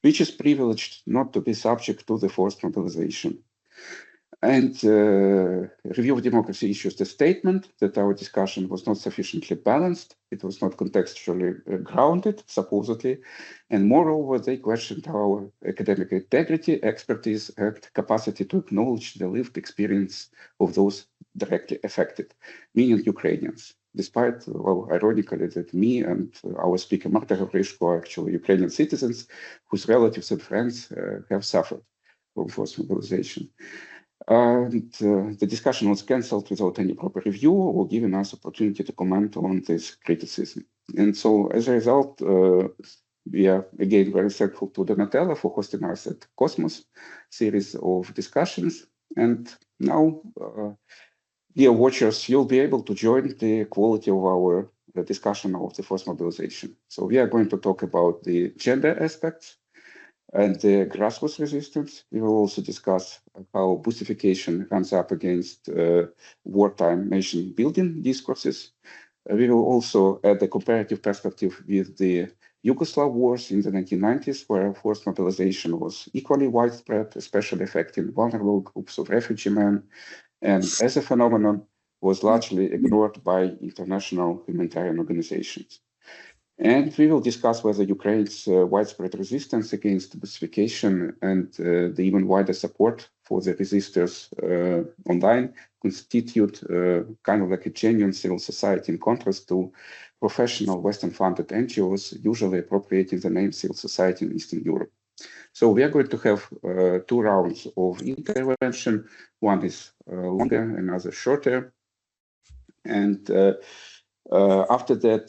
which is privileged not to be subject to the forced mobilization. And Review of Democracy issues the statement that our discussion was not sufficiently balanced, it was not contextually grounded, supposedly, and moreover, they questioned our academic integrity, expertise, and capacity to acknowledge the lived experience of those directly affected, meaning Ukrainians. Despite, well, ironically, that me and our speaker, Marta Gavryshko, are actually Ukrainian citizens whose relatives and friends have suffered from forced mobilization. And the discussion was cancelled without any proper review or giving us opportunity to comment on this criticism. And so as a result, we are again very thankful to Donatella for hosting us at Cosmos series of discussions. And now, dear watchers, you'll be able to join the quality of our discussion of the forced mobilization. So we are going to talk about the gender aspects and the grassroots resistance. We will also discuss how Busification runs up against wartime nation building discourses. We will also add a comparative perspective with the Yugoslav wars in the 1990s, where forced mobilization was equally widespread, especially affecting vulnerable groups of refugee men, and as a phenomenon was largely ignored by international humanitarian organizations. And we will discuss whether Ukraine's widespread resistance against Busification and the even wider support for the resistors online constitute kind of like a genuine civil society in contrast to professional Western-funded NGOs, usually appropriating the name civil society in Eastern Europe. So we are going to have 2 rounds of intervention. One is longer, another shorter. And after that,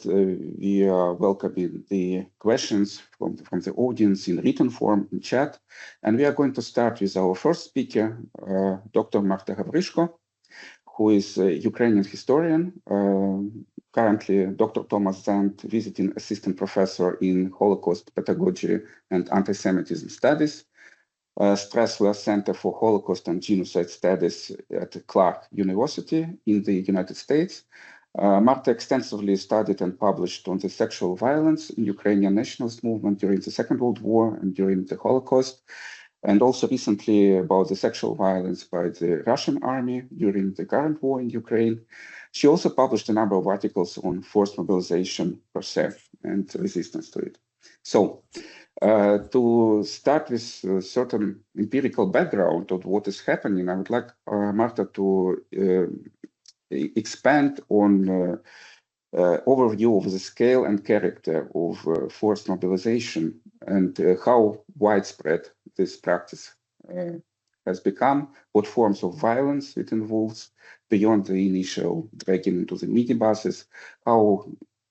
we are welcoming the questions from the audience in written form in chat. And we are going to start with our first speaker, Dr. Marta Gavryshko, who is a Ukrainian historian, currently Dr. Thomas Zand, visiting assistant professor in Holocaust Pedagogy and Anti-Semitism Studies, Strasler Center for Holocaust and Genocide Studies at Clark University in the United States. Marta extensively studied and published on the sexual violence in Ukrainian nationalist movement during the Second World War and during the Holocaust, and also recently about the sexual violence by the Russian army during the current war in Ukraine. She also published a number of articles on forced mobilization per se and resistance to it. So to start with a certain empirical background of what is happening, I would like Marta to expand on overview of the scale and character of forced mobilization and how widespread this practice has become, what forms of violence it involves beyond the initial dragging into the minibuses, how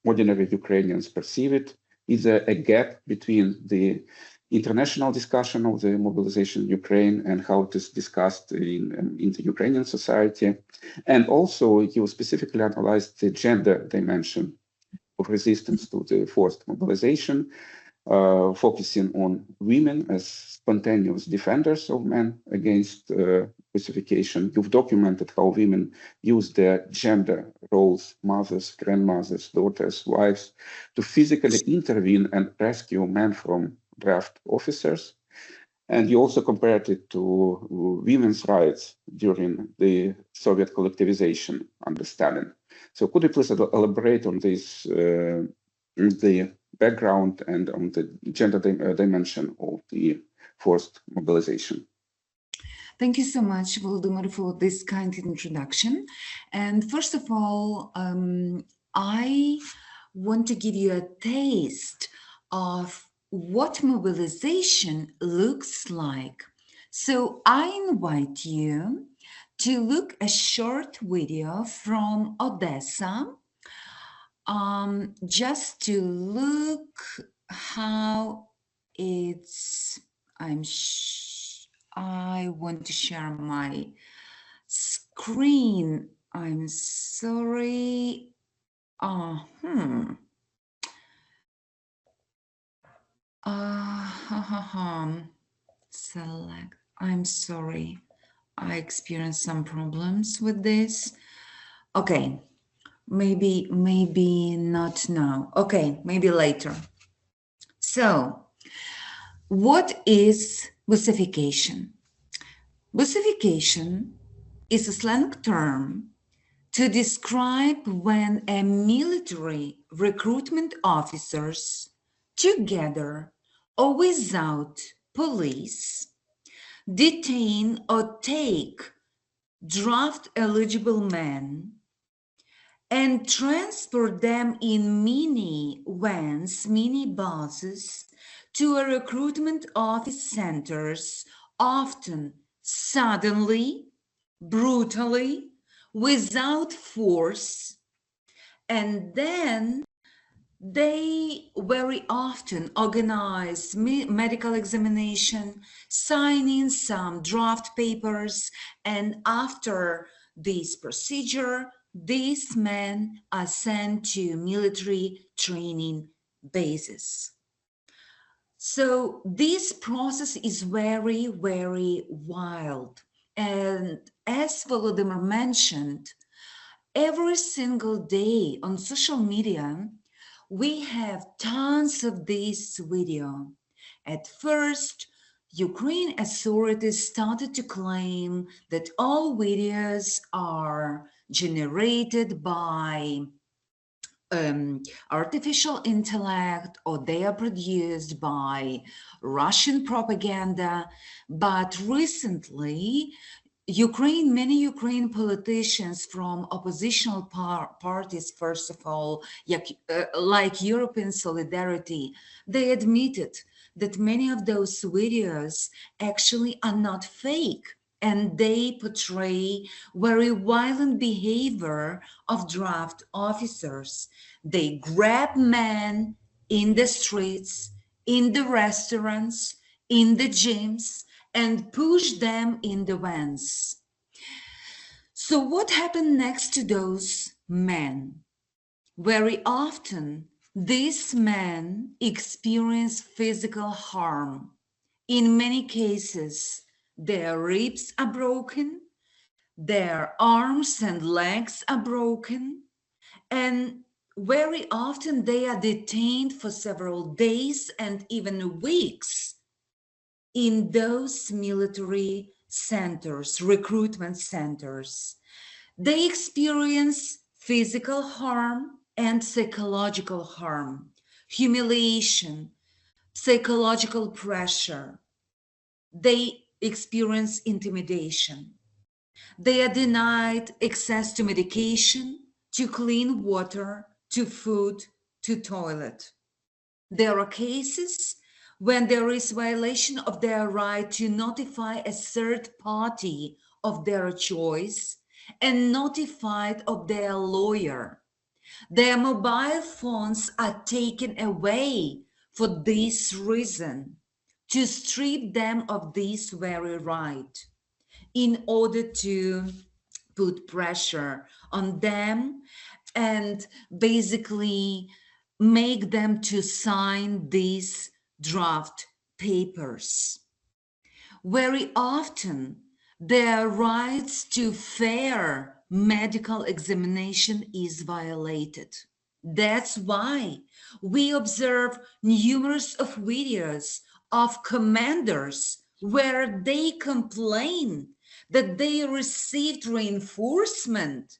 ordinary Ukrainians perceive it. Is there a gap between the international discussion of the mobilization in Ukraine and how it is discussed in the Ukrainian society? And also, you specifically analyzed the gender dimension of resistance to the forced mobilization, focusing on women as spontaneous defenders of men against Busification. You've documented how women use their gender roles, mothers, grandmothers, daughters, wives, to physically intervene and rescue men from draft officers. And you also compared it to women's rights during the Soviet collectivization under Stalin. So could you please elaborate on this, the background and on the gender dimension of the forced mobilization? Thank you so much, Volodymyr, for this kind introduction. And first of all, I want to give you a taste of what mobilization looks like. So I invite you to look a short video from Odessa, just to look how it's, I want to share my screen. I'm sorry. Select. I'm sorry. I experienced some problems with this. Okay. Maybe not now. Okay, maybe later. So What is Busification? Busification is a slang term to describe when a military recruitment officers, together or without police, detain or take draft eligible men and transport them in mini vans, minibuses, to a recruitment office centers, often suddenly, brutally, without force, and then they very often organize medical examination, signing some draft papers, and after this procedure, these men are sent to military training bases. So this process is very, very wild. And as Volodymyr mentioned, every single day on social media, we have tons of this video. At first, Ukraine authorities started to claim that all videos are generated by artificial intellect or they are produced by Russian propaganda. But recently, many Ukraine politicians from oppositional parties, first of all, like European Solidarity, they admitted that many of those videos actually are not fake and they portray very violent behavior of draft officers. They grab men in the streets, in the restaurants, in the gyms, and push them in the vans. So what happened next to those men? Very often, these men experience physical harm. In many cases, their ribs are broken, their arms and legs are broken, and very often they are detained for several days and even weeks in those military centers, recruitment centers. They experience physical harm and psychological harm, humiliation, psychological pressure. They experience intimidation. They are denied access to medication, to clean water, to food, to toilet. There are cases when there is violation of their right to notify a third party of their choice and notified of their lawyer. Their mobile phones are taken away for this reason, to strip them of this very right, in order to put pressure on them and basically make them to sign these draft papers. Very often, their rights to fair medical examination is violated. That's why we observe numerous of videos of commanders where they complain that they received reinforcement,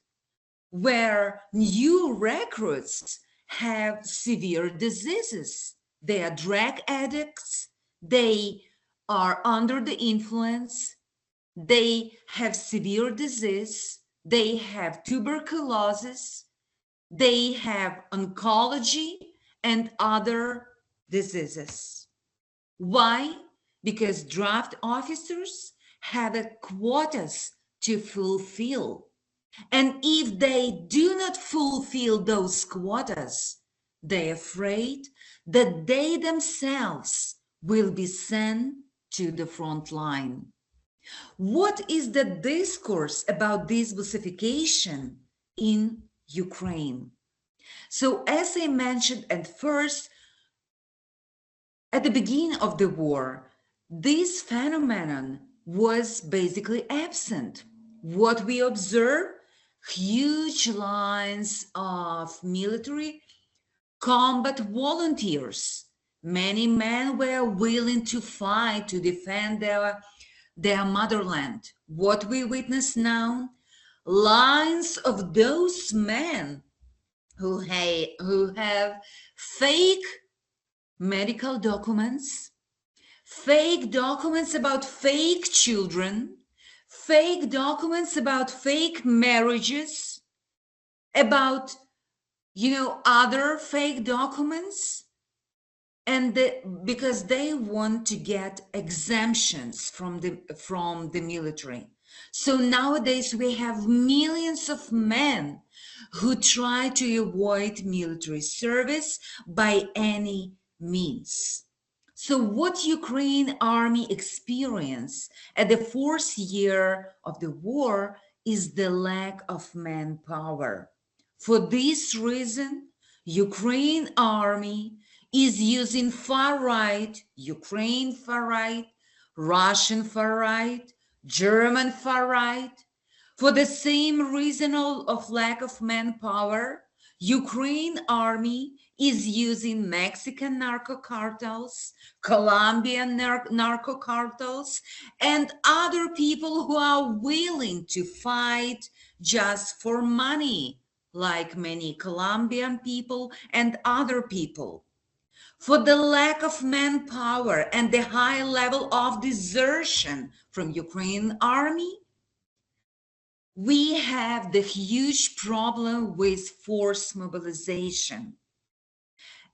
where new recruits have severe diseases. They are drug addicts, they are under the influence, they have severe disease, they have tuberculosis, they have oncology and other diseases. Why? Because draft officers have a quotas to fulfill. And if they do not fulfill those quotas, they're afraid that they themselves will be sent to the front line. What is the discourse about this Busification in Ukraine? So as I mentioned at first, at the beginning of the war, this phenomenon was basically absent. What we observe, huge lines of military combat volunteers. Many men were willing to fight to defend their motherland. What we witness now, lines of those men who have fake medical documents, fake documents about fake children, fake documents about fake marriages, about, other fake documents, and because they want to get exemptions from the military. So nowadays we have millions of men who try to avoid military service by any means. So what Ukraine army experienced at the fourth year of the war is the lack of manpower. For this reason, Ukraine army is using far-right, Ukraine far-right, Russian far-right, German far-right. For the same reason of lack of manpower, Ukraine army is using Mexican narco cartels, Colombian narco cartels, and other people who are willing to fight just for money, like many Colombian people and other people. For the lack of manpower and the high level of desertion from Ukraine army, we have the huge problem with forced mobilization.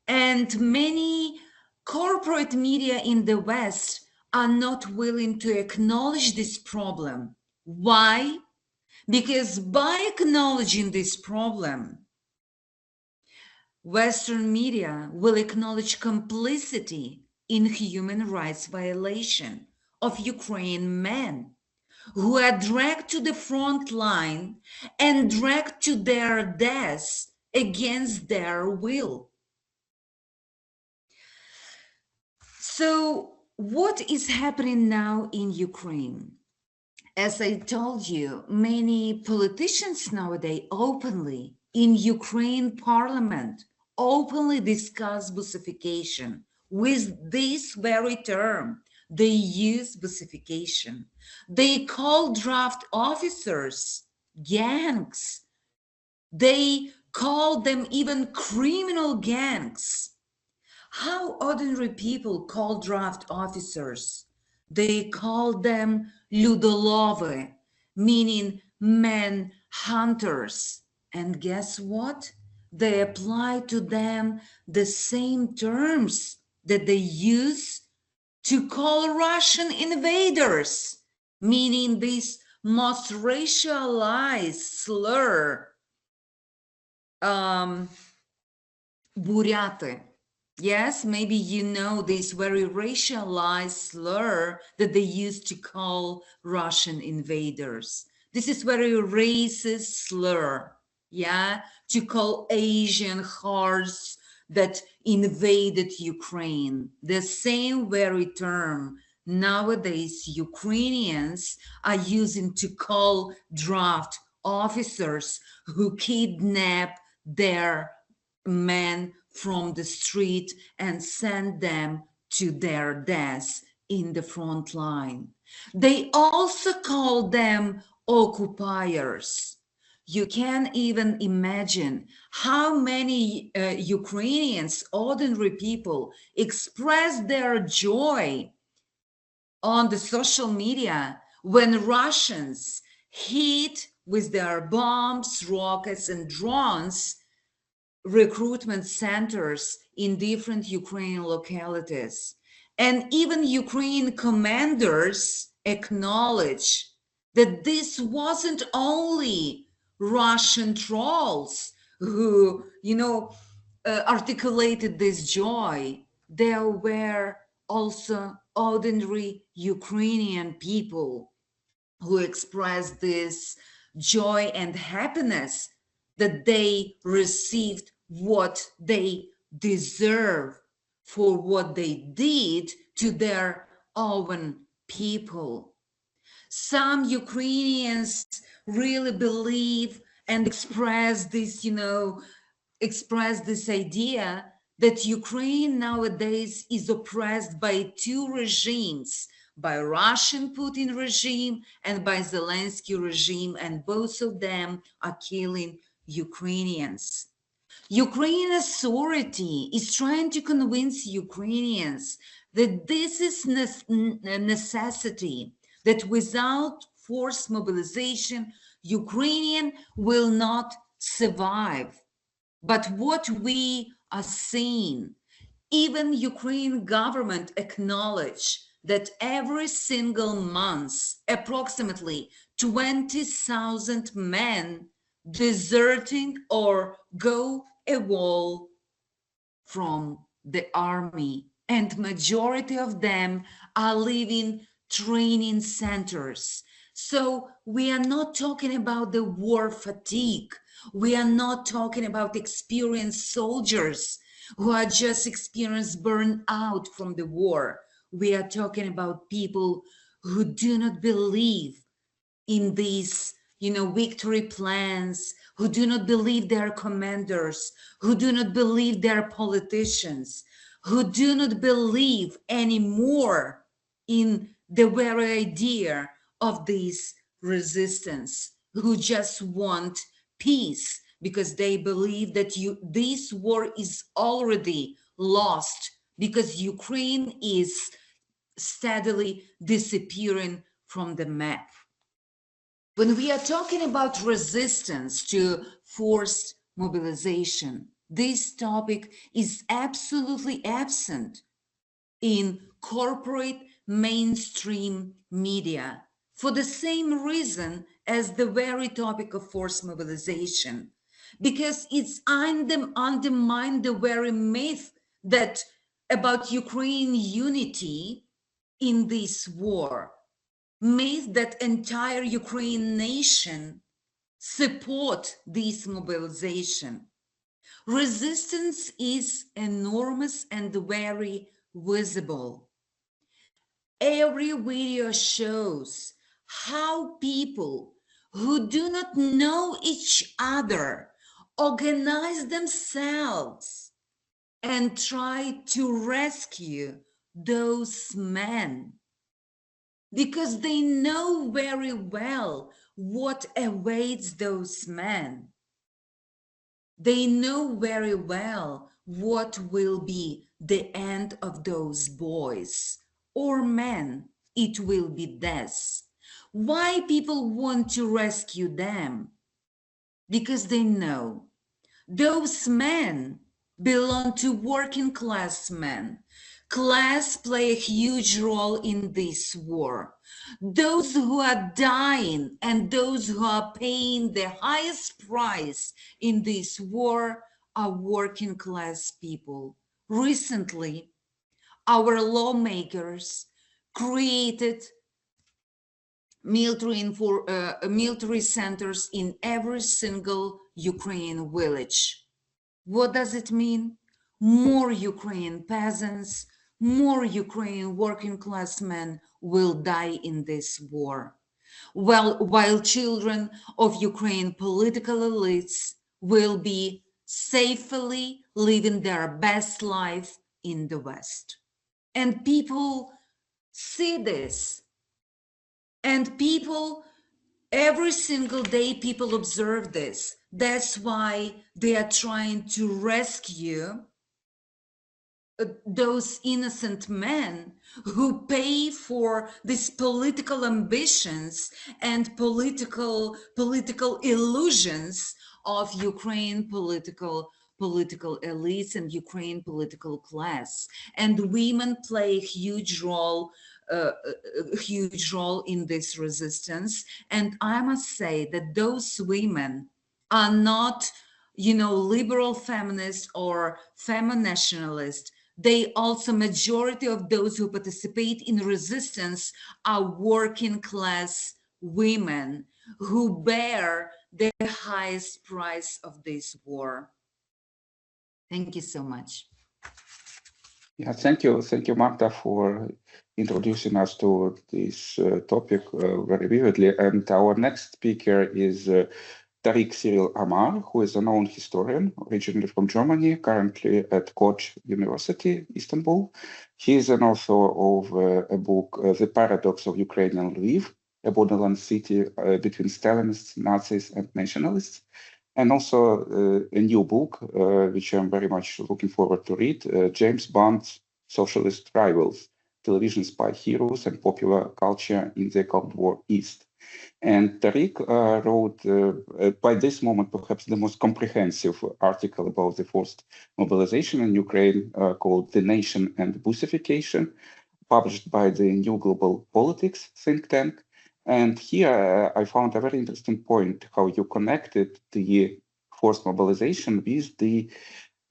And many corporate media in the West are not willing to acknowledge this problem. Why? Because by acknowledging this problem, Western media will acknowledge complicity in human rights violation of Ukrainian men who are dragged to the front line and dragged to their deaths against their will. So what is happening now in Ukraine? As I told you, many politicians nowadays openly in Ukraine parliament openly discuss Busification with this very term. They use Busification. They call draft officers gangs. They call them even criminal gangs. How ordinary people call draft officers? They call them ludolovi, meaning men hunters. And guess what? They apply to them the same terms that they use to call Russian invaders, meaning this most racialized slur, Буряты. Yes, maybe you know this very racialized slur that they used to call Russian invaders. This is very racist slur, yeah, to call Asian hordes that invaded Ukraine. The same very term nowadays Ukrainians are using to call draft officers who kidnap their men from the street and send them to their deaths in the front line. They also call them occupiers. You can't even imagine how many Ukrainians, ordinary people, express their joy on the social media when Russians hit with their bombs, rockets, and drones recruitment centers in different Ukrainian localities. And even Ukrainian commanders acknowledge that this wasn't only Russian trolls who, articulated this joy. There were also ordinary Ukrainian people who expressed this joy and happiness that they received what they deserve for what they did to their own people. Some Ukrainians really believe and express this, idea that Ukraine nowadays is oppressed by two regimes, by Russian Putin regime and by Zelensky regime, and both of them are killing Ukrainians. Ukrainian authority is trying to convince Ukrainians that this is a necessity, that without forced mobilization, Ukrainian will not survive. But what we are seeing, even Ukrainian government acknowledge that every single month, approximately 20,000 men deserting or go away from the army, and majority of them are leaving training centers. So we are not talking about the war fatigue. We are not talking about experienced soldiers who are just experienced burnout from the war. We are talking about people who do not believe in these, victory plans, who do not believe their commanders, who do not believe their politicians, who do not believe anymore in the very idea of this resistance, who just want peace because they believe that this war is already lost because Ukraine is steadily disappearing from the map. When we are talking about resistance to forced mobilization, this topic is absolutely absent in corporate mainstream media for the same reason as the very topic of forced mobilization, because it's undermined the very myth that about Ukraine unity in this war. Myth that entire Ukrainian nation support this mobilization. Resistance is enormous and very visible. Every video shows how people who do not know each other organize themselves and try to rescue those men, because they know very well what awaits those men. They know very well what will be the end of those boys or men. It will be death. Why people want to rescue them? Because they know those men belong to working class men. Class play a huge role in this war. Those who are dying and those who are paying the highest price in this war are working class people. Recently, our lawmakers created military centers in every single Ukrainian village. What does it mean? More Ukrainian peasants, more Ukrainian working class men will die in this war, while children of Ukrainian political elites will be safely living their best life in the West. And people see this, and people, every single day, people observe this. That's why they are trying to rescue those innocent men who pay for these political ambitions and political illusions of Ukraine political elites and Ukraine political class. And women play a huge role in this resistance. And I must say that those women are not, liberal feminists or femo-nationalist. They also, majority of those who participate in resistance are working class women who bear the highest price of this war. Thank you so much. Yeah, thank you, Magda, for introducing us to this topic very vividly. And our next speaker is Tariq Cyril Amar, who is a known historian, originally from Germany, currently at Koç University, Istanbul. He is an author of a book, The Paradox of Ukrainian Lviv, a borderland city between Stalinists, Nazis, and nationalists. And also a new book, which I'm very much looking forward to read, James Bond's Socialist Rivals, Television Spy Heroes and Popular Culture in the Cold War East. And Tariq wrote, by this moment, perhaps the most comprehensive article about the forced mobilization in Ukraine called The Nation and Busification, published by the New Global Politics think tank. And here I found a very interesting point, how you connected the forced mobilization with the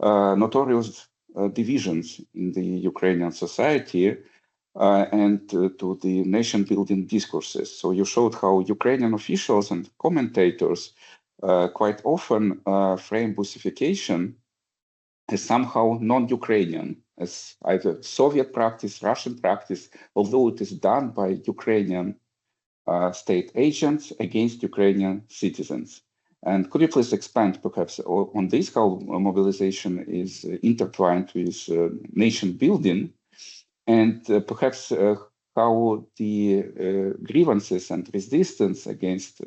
notorious divisions in the Ukrainian society and to the nation-building discourses. So you showed how Ukrainian officials and commentators quite often frame Busification as somehow non-Ukrainian, as either Soviet practice, Russian practice, although it is done by Ukrainian state agents against Ukrainian citizens. And could you please expand perhaps on this, how mobilization is intertwined with nation building, and perhaps how the grievances and resistance against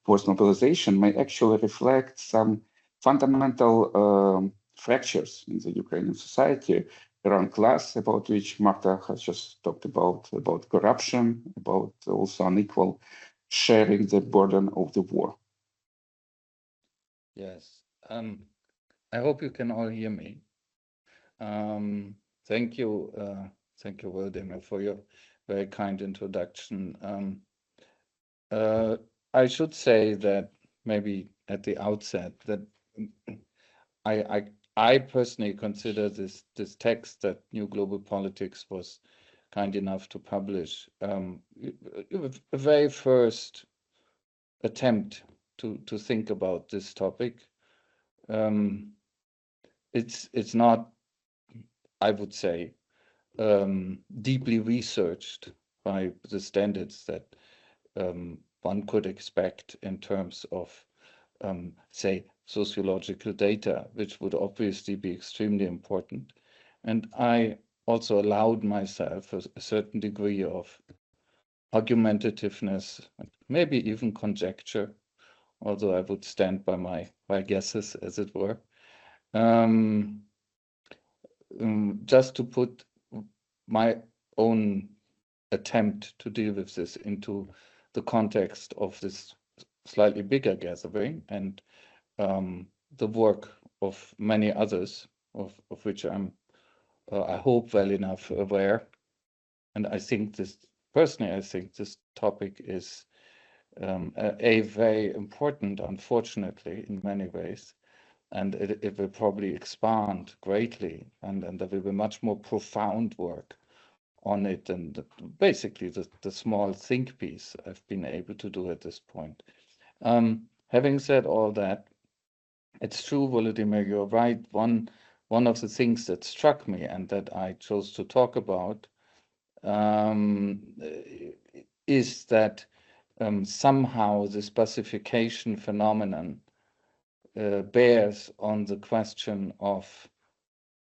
forced mobilization may actually reflect some fundamental fractures in the Ukrainian society around class, about which Marta has just talked about corruption, about also unequal sharing the burden of the war. Yes, I hope you can all hear me. Thank you, Vladimir, for your very kind introduction. I should say that maybe at the outset that I personally consider this text that New Global Politics was kind enough to publish a very first attempt to think about this topic. It's not, I would say, deeply researched by the standards that one could expect in terms of, say, sociological data, which would obviously be extremely important. And I also allowed myself a certain degree of argumentativeness, maybe even conjecture, although I would stand by my guesses, as it were. Just to put my own attempt to deal with this into the context of this slightly bigger gathering and the work of many others, of which I'm, I hope, well enough aware. And I think personally, I think this topic is a very important, unfortunately, in many ways. And it will probably expand greatly, and there will be much more profound work on it than basically the small think piece I've been able to do at this point. Having said all that, it's true, Volodymyr, you're right. One of the things that struck me and that I chose to talk about is that somehow this Busification phenomenon bears on the question of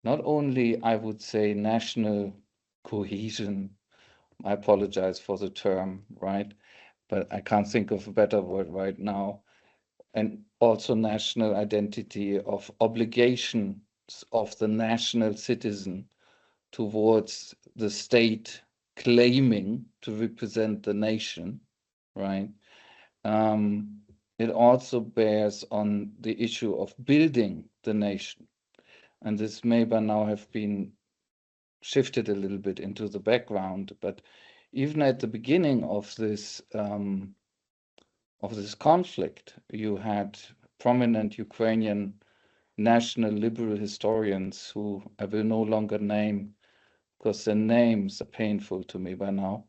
not only, I would say, national cohesion. I apologize for the term, right? But I can't think of a better word right now. And also national identity, of obligations of the national citizen towards the state claiming to represent the nation, right? It also bears on the issue of building the nation. And this may by now have been shifted a little bit into the background, but even at the beginning of this conflict, you had prominent Ukrainian national liberal historians who I will no longer name because their names are painful to me by now,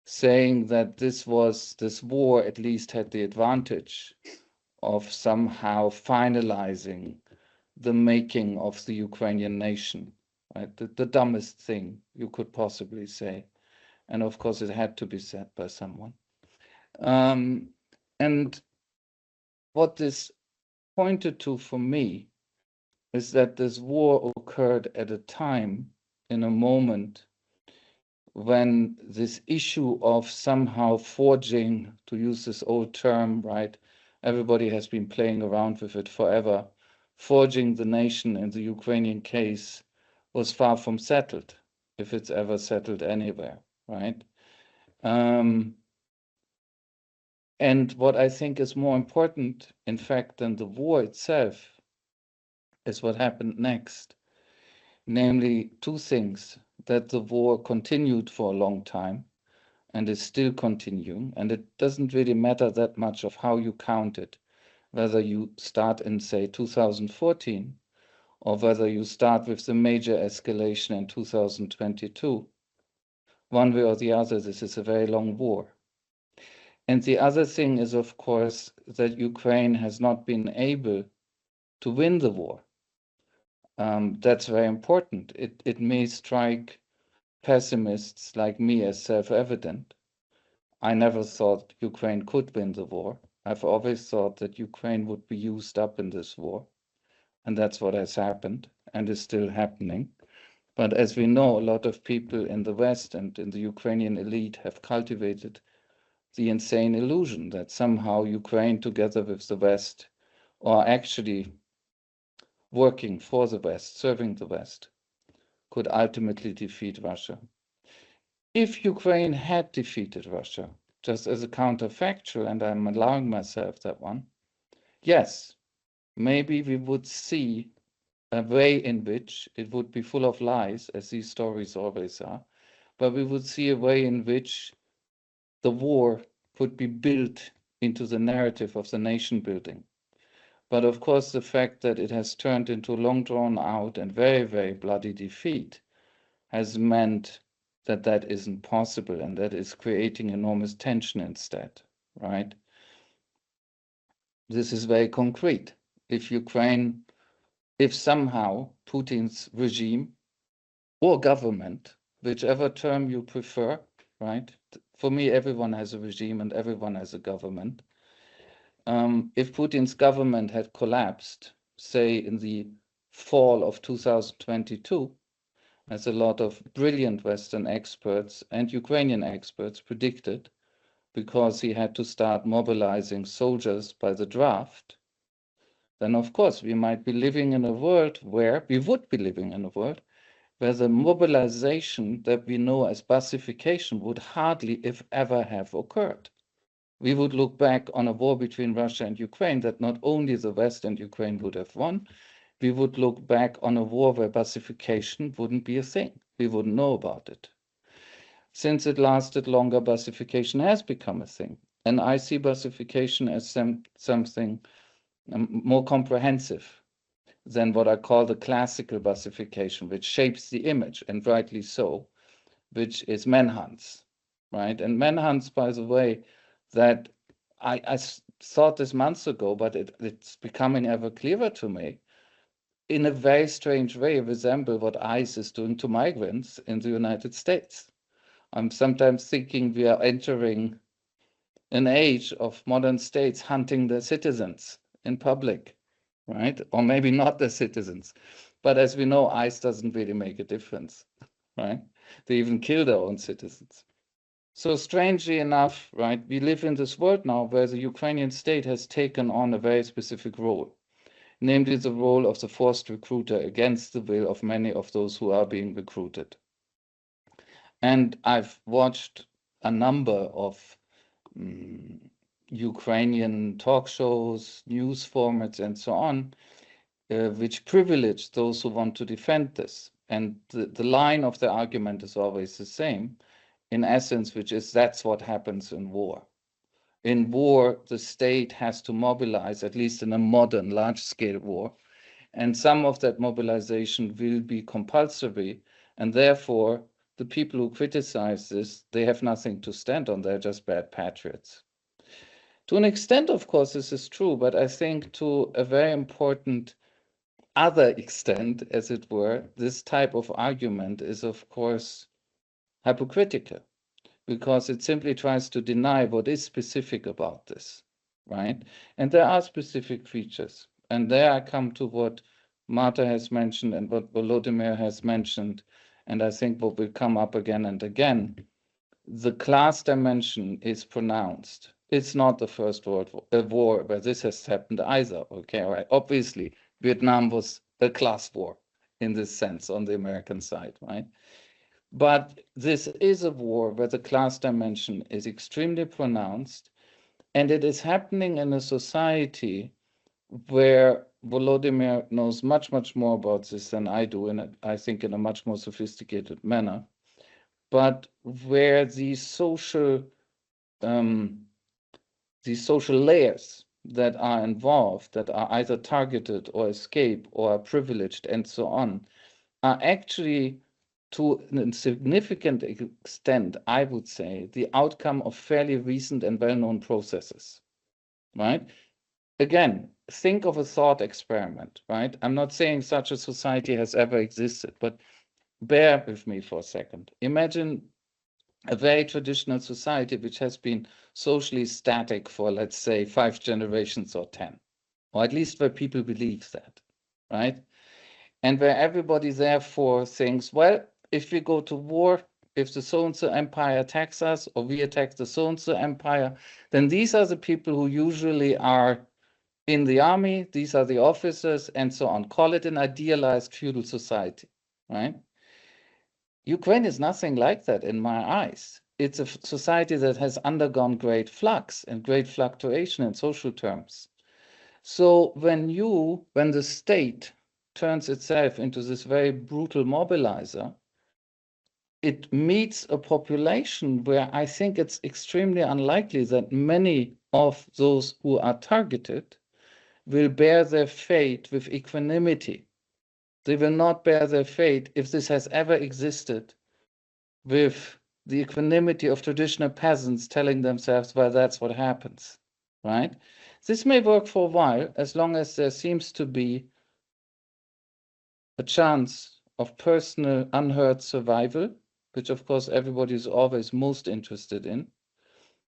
saying that this war at least had the advantage of somehow finalizing the making of the Ukrainian nation, right? The dumbest thing you could possibly say. And of course, it had to be said by someone. And what this pointed to for me is that this war occurred at a time, in a moment, when this issue of somehow forging, to use this old term, right? Everybody has been playing around with it forever. Forging the nation in the Ukrainian case was far from settled, if it's ever settled anywhere, right? And what I think is more important, in fact, than the war itself, is what happened next. Namely, two things: that the war continued for a long time and is still continuing, and it doesn't really matter that much of how you count it, whether you start in, say, 2014, or whether you start with the major escalation in 2022. One way or the other, this is a very long war. And the other thing is, of course, that Ukraine has not been able to win the war. That's very important. It may strike pessimists like me as self-evident. I never thought Ukraine could win the war. I've always thought that Ukraine would be used up in this war. And that's what has happened and is still happening. But as we know, a lot of people in the West and in the Ukrainian elite have cultivated the insane illusion that somehow Ukraine, together with the West, are actually working for the West, serving the West, could ultimately defeat Russia. If Ukraine had defeated Russia, just as a counterfactual, and I'm allowing myself that one, yes, maybe we would see a way in which it would be full of lies, as these stories always are, but we would see a way in which the war could be built into the narrative of the nation building. But of course, the fact that it has turned into long drawn out and very, very bloody defeat has meant that that isn't possible, and that is creating enormous tension instead, right? This is very concrete. If somehow Putin's regime or government, whichever term you prefer, right? For me, everyone has a regime and everyone has a government. If Putin's government had collapsed, say in the fall of 2022, as a lot of brilliant Western experts and Ukrainian experts predicted, because he had to start mobilizing soldiers by the draft, then of course we would be living in a world where the mobilization that we know as Busification would hardly, if ever, have occurred. We would look back on a war between Russia and Ukraine that not only the West and Ukraine would have won, we would look back on a war where Busification wouldn't be a thing. We wouldn't know about it. Since it lasted longer, Busification has become a thing. And I see Busification as something more comprehensive than what I call the classical Busification, which shapes the image, and rightly so, which is manhunts, right? And manhunts, by the way, that I thought this months ago, but it's becoming ever clearer to me, in a very strange way resemble what ICE is doing to migrants in the United States. I'm sometimes thinking we are entering an age of modern states hunting their citizens in public, right? Or maybe not the citizens. But as we know, ICE doesn't really make a difference, right? They even kill their own citizens. So strangely enough, right, we live in this world now where the Ukrainian state has taken on a very specific role, namely the role of the forced recruiter against the will of many of those who are being recruited. And I've watched a number of Ukrainian talk shows, news formats, and so on, which privilege those who want to defend this. And the line of the argument is always the same, in essence, which is that's what happens in war. In war, the state has to mobilize, at least in a modern large-scale war, and some of that mobilization will be compulsory, and therefore the people who criticize this, they have nothing to stand on, they're just bad patriots. To an extent, of course, this is true, but I think to a very important other extent, as it were, this type of argument is, of course, hypocritical, because it simply tries to deny what is specific about this. right? And there are specific features. And there I come to what Marta has mentioned and what Volodymyr has mentioned, and I think what will come up again and again. The class dimension is pronounced. It's not the First World War where this has happened either, okay? Right? Obviously, Vietnam was a class war in this sense on the American side, right? But this is a war where the class dimension is extremely pronounced, and it is happening in a society where Volodymyr knows much, much more about this than I do, and I think in a much more sophisticated manner, but where these social layers that are involved, that are either targeted or escape or are privileged and so on, are actually to a significant extent, I would say, the outcome of fairly recent and well-known processes, right? Again, think of a thought experiment, right? I'm not saying such a society has ever existed, but bear with me for a second. Imagine a very traditional society which has been socially static for, let's say, 5 generations or 10, or at least where people believe that, right? And where everybody therefore thinks, well, if we go to war, if the so-and-so empire attacks us, or we attack the so-and-so empire, then these are the people who usually are in the army, these are the officers, and so on. Call it an idealized feudal society, right? Ukraine is nothing like that in my eyes. It's a society that has undergone great flux and great fluctuation in social terms. So when the state turns itself into this very brutal mobilizer, it meets a population where I think it's extremely unlikely that many of those who are targeted will bear their fate with equanimity. They will not bear their fate, if this has ever existed, with the equanimity of traditional peasants telling themselves, well, that's what happens, right? This may work for a while, as long as there seems to be a chance of personal unhurt survival, which of course everybody is always most interested in,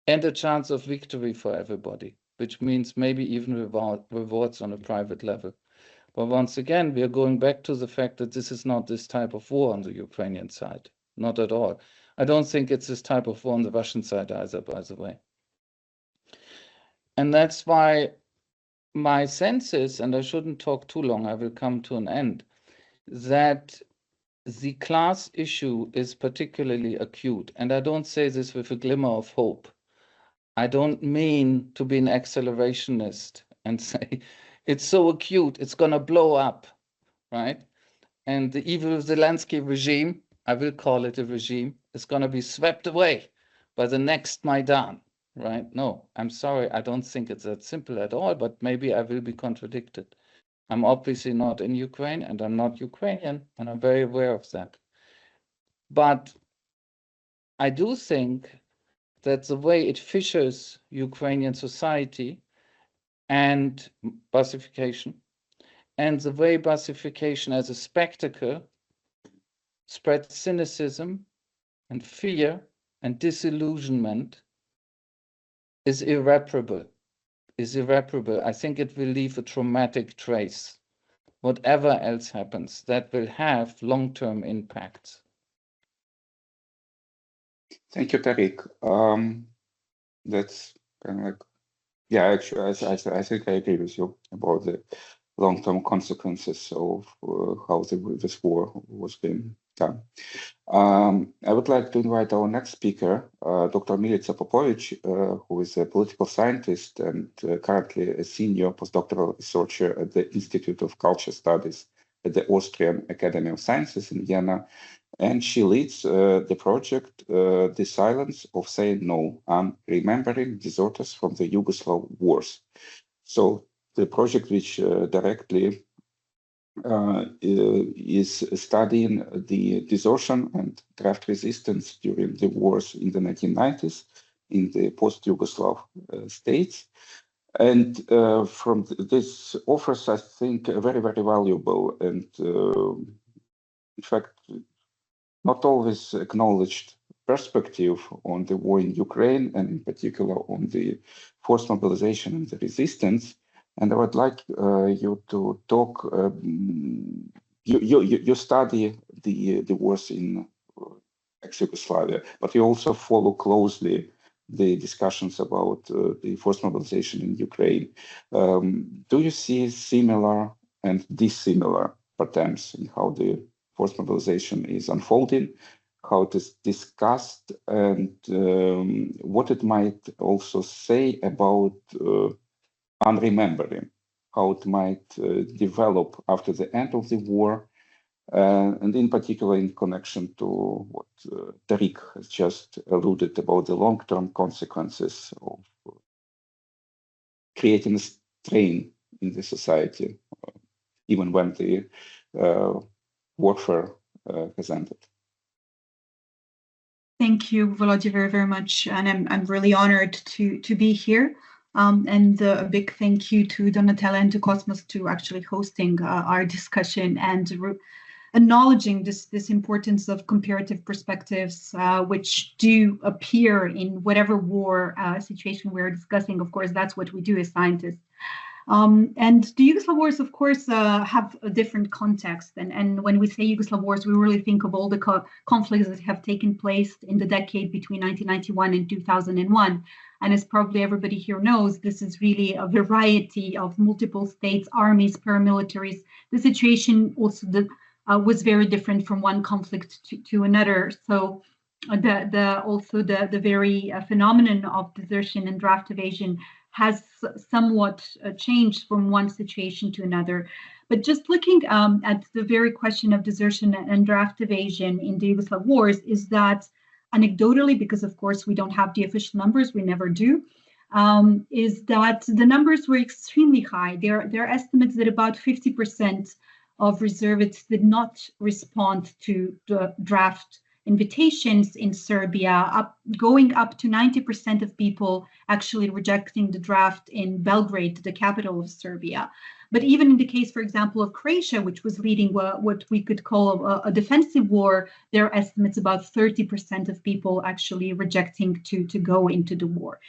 and a chance of victory for everybody, which means maybe even rewards on a private level. But once again, we are going back to the fact that this is not this type of war on the Ukrainian side. Not at all. I don't think it's this type of war on the Russian side either, by the way. And that's why my sense is, and I shouldn't talk too long, I will come to an end, that the class issue is particularly acute. And I don't say this with a glimmer of hope. I don't mean to be an accelerationist and say, it's so acute, it's going to blow up, right? And the evil Zelensky regime, I will call it a regime, is going to be swept away by the next Maidan, right? No, I'm sorry, I don't think it's that simple at all, but maybe I will be contradicted. I'm obviously not in Ukraine, and I'm not Ukrainian, and I'm very aware of that. But I do think that the way it fissures Ukrainian society and Busification, and the way Busification as a spectacle spreads cynicism and fear and disillusionment is irreparable. I think it will leave a traumatic trace. Whatever else happens, that will have long-term impacts. Thank you, Tariq. That's kind of like, yeah, actually, I think I agree with you about the long-term consequences of how this war was being done. I would like to invite our next speaker, Dr. Milica Popovic, who is a political scientist and currently a senior postdoctoral researcher at the Institute of Culture Studies at the Austrian Academy of Sciences in Vienna. And she leads the project, The Silence of Saying No, Remembering Disorders from the Yugoslav Wars. So the project which directly is studying the distortion and draft resistance during the wars in the 1990s in the post-Yugoslav states. And from this offers, I think, a very, very valuable and, in fact, not always acknowledged perspective on the war in Ukraine, and in particular on the forced mobilization and the resistance. And I would like you to talk. You study the wars in ex-Yugoslavia, but you also follow closely the discussions about the forced mobilization in Ukraine. Do you see similar and dissimilar patterns in how the forced mobilization is unfolding, how it is discussed, and what it might also say about unremembering, how it might develop after the end of the war, and in particular in connection to what Tariq has just alluded about the long-term consequences of creating a strain in the society, even when the warfare has ended. Thank you, Volodya, very, very much. And I'm really honored to be here. And a big thank you to Donatella and to Cosmos to actually hosting our discussion and acknowledging this importance of comparative perspectives, which do appear in whatever war situation we're discussing. Of course, that's what we do as scientists. And the Yugoslav wars, of course, have a different context. And when we say Yugoslav wars, we really think of all the conflicts that have taken place in the decade between 1991 and 2001. And as probably everybody here knows, this is really a variety of multiple states, armies, paramilitaries. The situation also was very different from one conflict to another. So the very phenomenon of desertion and draft evasion has somewhat changed from one situation to another. But just looking at the very question of desertion and draft evasion in the Yugoslav wars is that anecdotally, because of course we don't have the official numbers, we never do, is that the numbers were extremely high. There are estimates that about 50% of reservists did not respond to the draft invitations in Serbia, going up to 90% of people actually rejecting the draft in Belgrade, the capital of Serbia. But even in the case, for example, of Croatia, which was leading what we could call a defensive war, there are estimates about 30% of people actually rejecting to go into the war.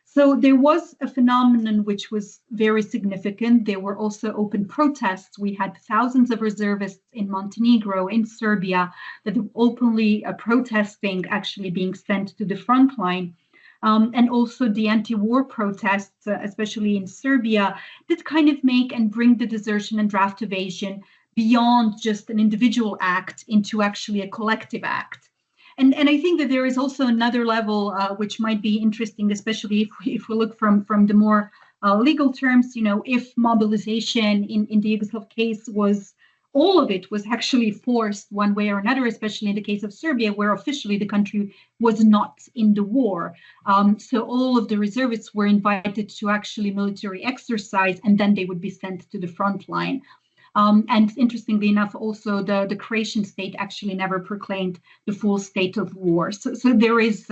So there was a phenomenon which was very significant. There were also open protests. We had thousands of reservists in Montenegro, in Serbia, that were openly protesting, actually being sent to the front line. And also the anti-war protests, especially in Serbia, did kind of make and bring the desertion and draft evasion beyond just an individual act into actually a collective act. And I think that there is also another level which might be interesting, especially if we look from the more legal terms, you know, if mobilization in the Yugoslav case was, all of it was actually forced one way or another, especially in the case of Serbia, where officially the country was not in the war. So all of the reservists were invited to actually military exercise, and then they would be sent to the front line. And interestingly enough, also the Croatian state actually never proclaimed the full state of war. So there is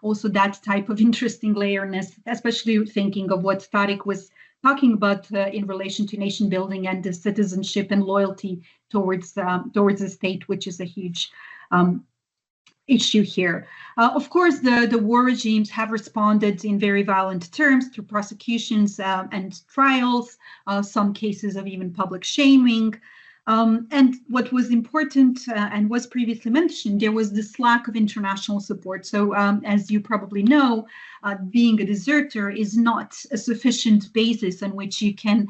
also that type of interesting layerness, especially thinking of what Tariq was talking about in relation to nation building and the citizenship and loyalty towards the state, which is a huge issue here. Of course, the war regimes have responded in very violent terms through prosecutions and trials, some cases of even public shaming. And what was important and was previously mentioned, there was this lack of international support. So as you probably know, being a deserter is not a sufficient basis on which you can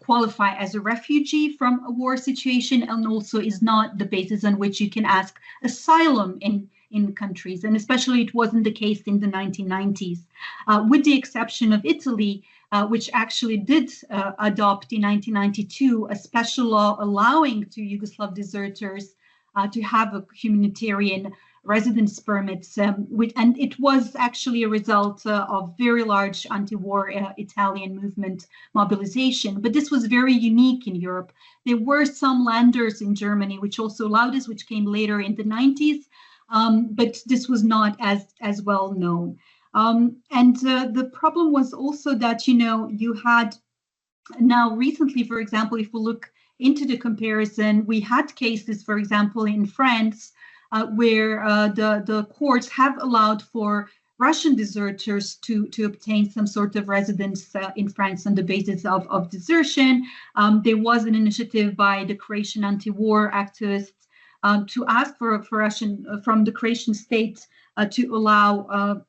qualify as a refugee from a war situation, and also is not the basis on which you can ask asylum in countries. And especially it wasn't the case in the 1990s, with the exception of Italy, which actually did adopt in 1992 a special law allowing to Yugoslav deserters to have a humanitarian residence permits, and it was actually a result of very large anti-war Italian movement mobilization. But this was very unique in Europe. There were some landers in Germany which also allowed this, which came later in the 90s, but this was not as well known. And the problem was also that, you know, you had now recently, for example, if we look into the comparison, we had cases, for example, in France, where the courts have allowed for Russian deserters to obtain some sort of residence in France on the basis of desertion. There was an initiative by the Croatian anti-war activists to ask for Russian from the Croatian state to allow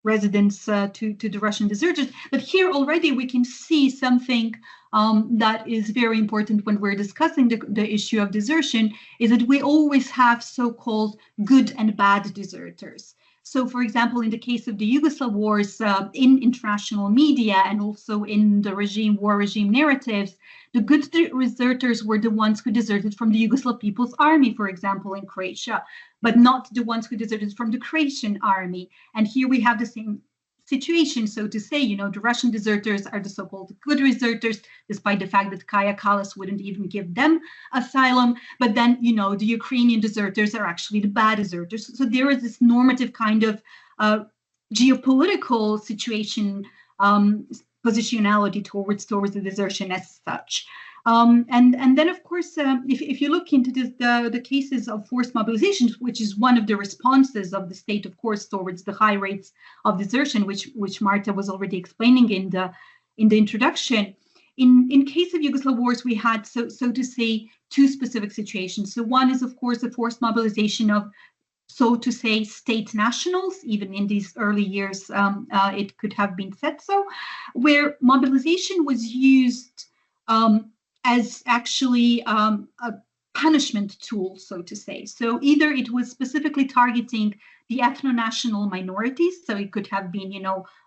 residence to the Russian deserters. But here already we can see something that is very important when we're discussing the issue of desertion, is that we always have so-called good and bad deserters. So, for example, in the case of the Yugoslav wars, in international media and also in the war regime narratives, the good deserters were the ones who deserted from the Yugoslav People's Army, for example, in Croatia, but not the ones who deserted from the Croatian army. And here we have the same situation, so to say, the Russian deserters are the so-called good deserters, despite the fact that Kaja Kallas wouldn't even give them asylum. But then, the Ukrainian deserters are actually the bad deserters. So there is this normative kind of geopolitical situation, positionality towards the desertion as such. And then, of course, if you look into the cases of forced mobilizations, which is one of the responses of the state, of course, towards the high rates of desertion, which Marta was already explaining in the introduction. In case of Yugoslav wars, we had, so to say, two specific situations. So one is, of course, the forced mobilization of, so to say, state nationals. Even in these early years, it could have been said so, where mobilization was used as actually a punishment tool, so to say. So either it was specifically targeting the ethno-national minorities, so it could have been,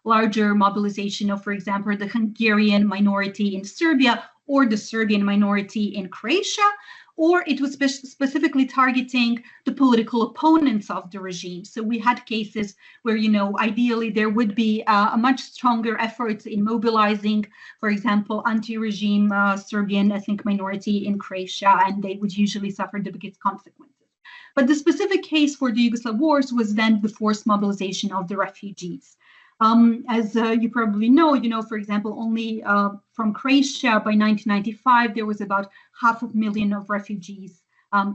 larger mobilization of, for example, the Hungarian minority in Serbia or the Serbian minority in Croatia, or it was specifically targeting the political opponents of the regime. So we had cases where, ideally there would be a much stronger effort in mobilizing, for example, anti-regime Serbian ethnic minority in Croatia, and they would usually suffer the biggest consequences. But the specific case for the Yugoslav wars was then the forced mobilization of the refugees. As you probably know, for example, only from Croatia by 1995, there was about 500,000 of refugees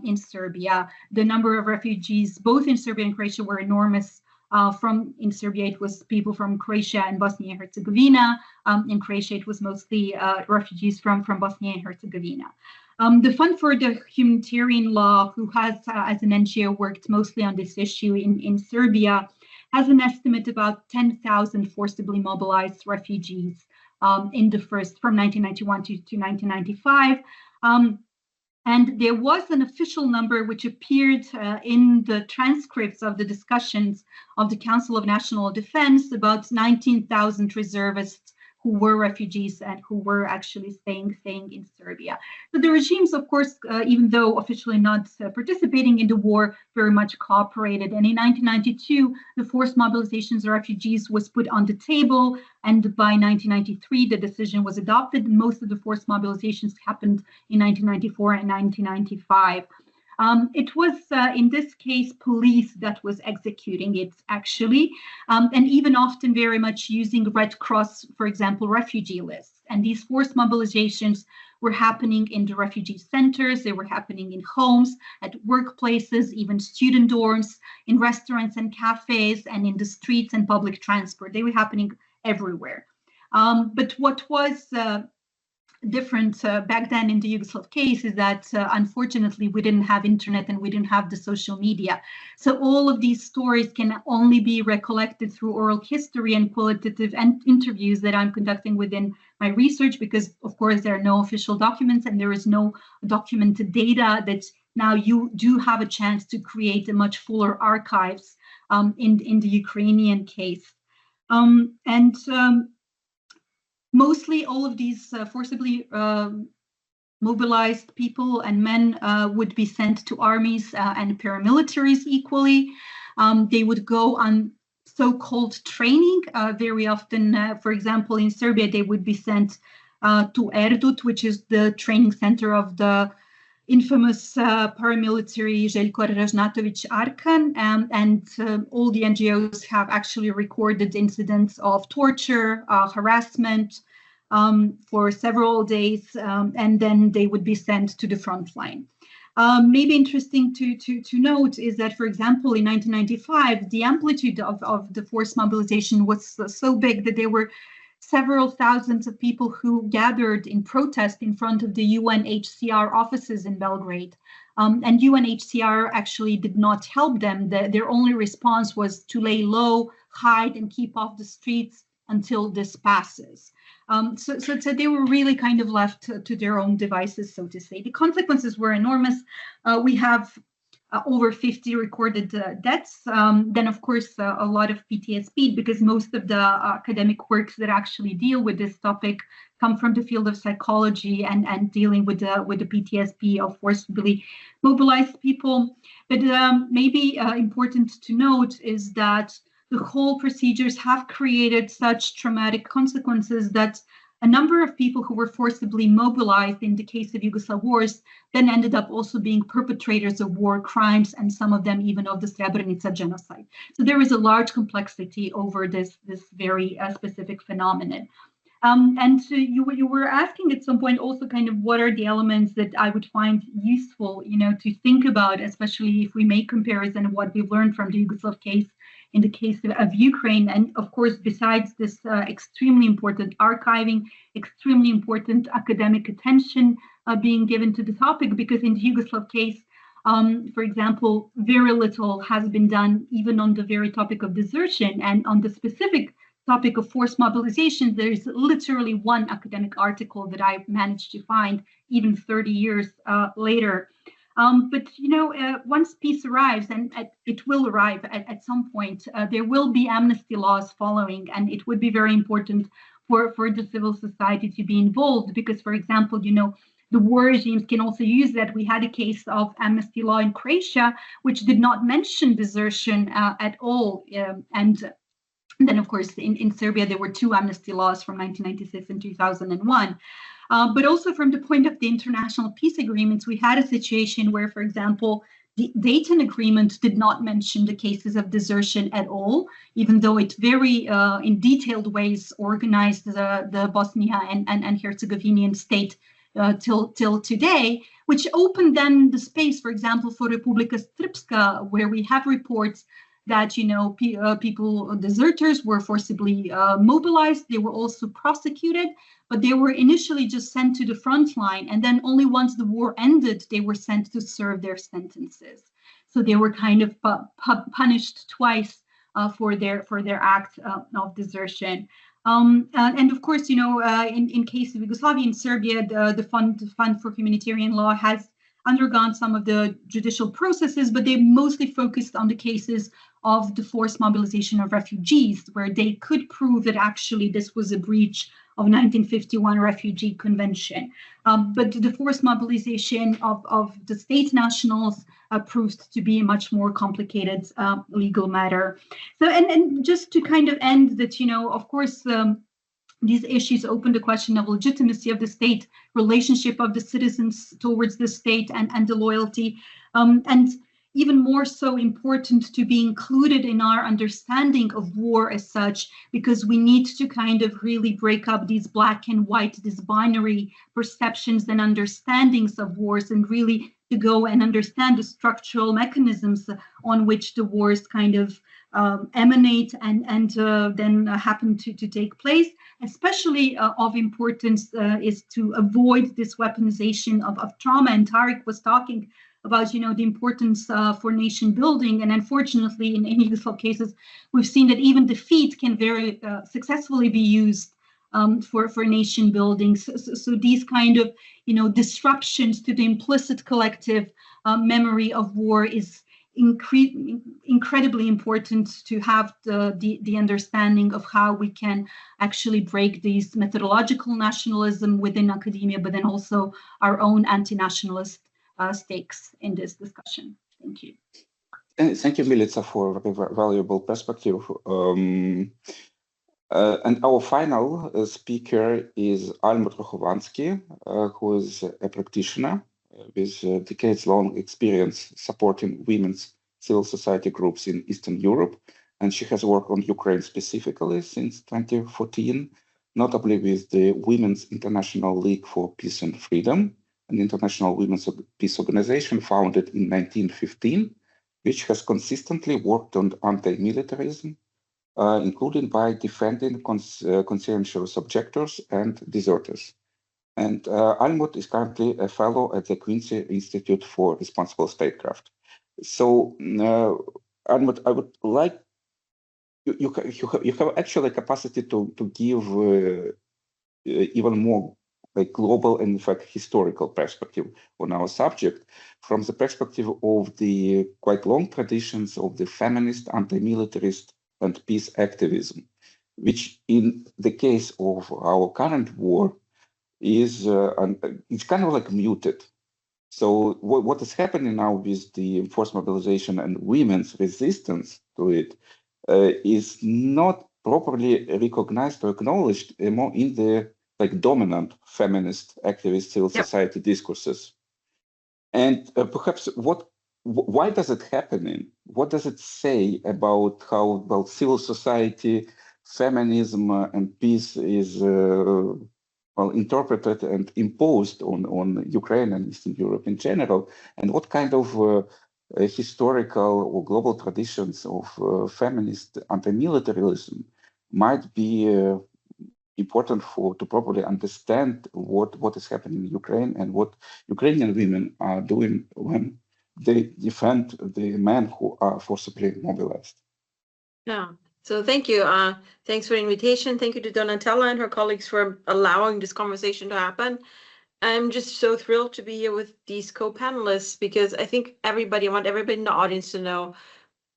in Serbia. The number of refugees, both in Serbia and Croatia, were enormous. In Serbia, it was people from Croatia and Bosnia and Herzegovina. In Croatia, it was mostly refugees from Bosnia and Herzegovina. The Fund for the Humanitarian Law, who has, as an NGO, worked mostly on this issue in Serbia, has an estimate about 10,000 forcibly mobilized refugees from 1991 to 1995. And there was an official number which appeared in the transcripts of the discussions of the Council of National Defense, about 19,000 reservists who were refugees and who were actually staying in Serbia. So the regimes, of course, even though officially not participating in the war, very much cooperated. And in 1992, the forced mobilizations of refugees was put on the table. And by 1993, the decision was adopted. Most of the forced mobilizations happened in 1994 and 1995. It was, in this case, police that was executing it, actually, and even often very much using Red Cross, for example, refugee lists. And these forced mobilizations were happening in the refugee centers, they were happening in homes, at workplaces, even student dorms, in restaurants and cafes, and in the streets and public transport. They were happening everywhere. But what was different back then in the Yugoslav case is that unfortunately we didn't have internet and we didn't have the social media. So all of these stories can only be recollected through oral history and qualitative interviews that I'm conducting within my research, because of course there are no official documents and there is no documented data that now you do have a chance to create a much fuller archives in the Ukrainian case. Mostly all of these forcibly mobilized people and men would be sent to armies and paramilitaries equally. They would go on so-called training. Very often, for example, in Serbia, they would be sent to Erdut, which is the training center of the infamous paramilitary Željko Ražnatović Arkan, and all the NGOs have actually recorded incidents of torture, harassment for several days, and then they would be sent to the front line. Maybe interesting to note is that, for example, in 1995, the amplitude of the forced mobilization was so big that there were several thousands of people who gathered in protest in front of the UNHCR offices in Belgrade. And UNHCR actually did not help them. Their only response was to lay low, hide, and keep off the streets until this passes. So they were really kind of left to their own devices, so to say. The consequences were enormous. We have over 50 recorded deaths. Then, of course, a lot of PTSD, because most of the academic works that actually deal with this topic come from the field of psychology and dealing with the PTSD of forcibly mobilized people. But maybe important to note is that the whole procedures have created such traumatic consequences that a number of people who were forcibly mobilized in the case of Yugoslav wars then ended up also being perpetrators of war crimes, and some of them even of the Srebrenica genocide. So there is a large complexity over this very specific phenomenon. And so you were asking at some point also kind of what are the elements that I would find useful, to think about, especially if we make comparison of what we've learned from the Yugoslav case in the case of Ukraine. And of course, besides this extremely important archiving, extremely important academic attention being given to the topic, because in the Yugoslav case, for example, very little has been done even on the very topic of desertion, and on the specific topic of forced mobilization, there is literally one academic article that I managed to find even 30 years later. But once peace arrives, and it will arrive at some point, there will be amnesty laws following, and it would be very important for the civil society to be involved, because, for example, the war regimes can also use that. We had a case of amnesty law in Croatia, which did not mention desertion at all, and then, of course, in Serbia, there were two amnesty laws from 1996 and 2001. But also from the point of the international peace agreements, we had a situation where, for example, the Dayton Agreement did not mention the cases of desertion at all, even though it very in detailed ways organized the Bosnia and Herzegovinian state till today, which opened then the space, for example, for Republika Srpska, where we have reports that people, deserters, were forcibly mobilized. They were also prosecuted, but they were initially just sent to the front line, and then only once the war ended, they were sent to serve their sentences. So they were kind of punished twice for their act of desertion. And of course, in case of Yugoslavia and Serbia, the Fund for Humanitarian Law has undergone some of the judicial processes, but they mostly focused on the cases of the forced mobilization of refugees, where they could prove that actually this was a breach of 1951 Refugee Convention. But the forced mobilization of the state nationals proved to be a much more complicated legal matter. So, and just to kind of end that, of course, these issues open the question of legitimacy of the state, relationship of the citizens towards the state, and the loyalty, and even more so important to be included in our understanding of war as such, because we need to kind of really break up these black and white, these binary perceptions and understandings of wars, and really to go and understand the structural mechanisms on which the wars kind of emanate and then happen to take place. Especially of importance is to avoid this weaponization of trauma. And Tarek was talking about, the importance for nation building. And unfortunately, in Yugoslav cases, we've seen that even defeat can very successfully be used for nation building. So these kind of, disruptions to the implicit collective memory of war is incredibly important to have the understanding of how we can actually break these methodological nationalism within academia, but then also our own anti-nationalist stakes in this discussion. Thank you. Thank you, Milica, for a very valuable perspective. And our final speaker is Alma Trochovansky, who is a practitioner with decades-long experience supporting women's civil society groups in Eastern Europe. And she has worked on Ukraine specifically since 2014, notably with the Women's International League for Peace and Freedom, an international women's peace organization founded in 1915, which has consistently worked on anti-militarism, including by defending conscientious objectors and deserters. And Almut is currently a fellow at the Quincy Institute for Responsible Statecraft. So, Almut, I would like you have actually a capacity to give even more like global and in fact historical perspective on our subject from the perspective of the quite long traditions of the feminist, anti-militarist, and peace activism, which in the case of our current war is it's kind of like muted. So what is happening now with the forced mobilization and women's resistance to it is not properly recognized or acknowledged more in the like dominant feminist activist civil society discourses. And perhaps why does it happen? What does it say about how well civil society, feminism, and peace is well interpreted and imposed on Ukraine and Eastern Europe in general, and what kind of historical or global traditions of feminist anti-militarism might be important to properly understand what is happening in Ukraine and what Ukrainian women are doing when they defend the men who are forcibly mobilized. Yeah. So thank you. Thanks for the invitation. Thank you to Donatella and her colleagues for allowing this conversation to happen. I'm just so thrilled to be here with these co-panelists because I think I want everybody in the audience to know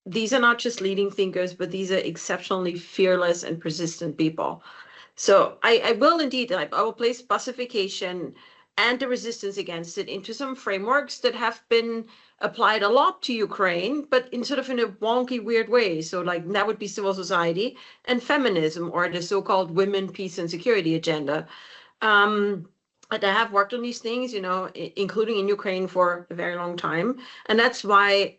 these are not just leading thinkers, but these are exceptionally fearless and persistent people. So I will indeed, I will place Busification and the resistance against it into some frameworks that have been applied a lot to Ukraine, but in sort of in a wonky, weird way. So like that would be civil society and feminism, or the so-called women, peace and security agenda. I have worked on these things, you know, including in Ukraine for a very long time. And that's why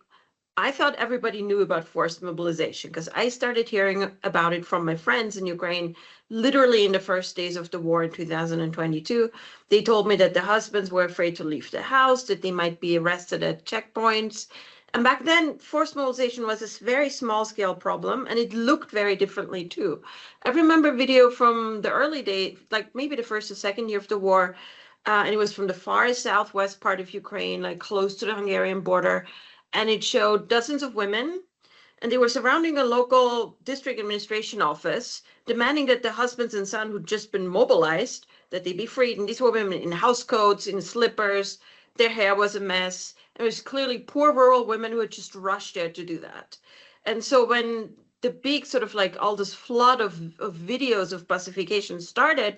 I thought everybody knew about forced mobilization, because I started hearing about it from my friends in Ukraine, literally in the first days of the war in 2022. They told me that their husbands were afraid to leave the house, that they might be arrested at checkpoints. And back then, forced mobilization was a very small scale problem, and it looked very differently too. I remember a video from the early days, like maybe the first or second year of the war, and it was from the far southwest part of Ukraine, like close to the Hungarian border. And it showed dozens of women, and they were surrounding a local district administration office, demanding that the husbands and son who'd just been mobilized, that they be freed. And these were women in house coats, in slippers, their hair was a mess. It was clearly poor rural women who had just rushed there to do that. And so when the big sort of like all this flood of videos of Busification started,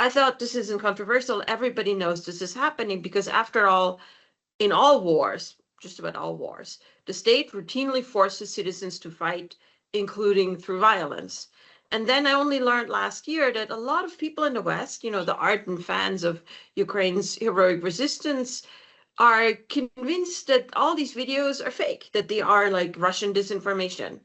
I thought this isn't controversial. Everybody knows this is happening because after all, in all wars, just about all wars, the state routinely forces citizens to fight, including through violence. And then I only learned last year that a lot of people in the West, you know, the ardent fans of Ukraine's heroic resistance, are convinced that all these videos are fake, that they are like Russian disinformation.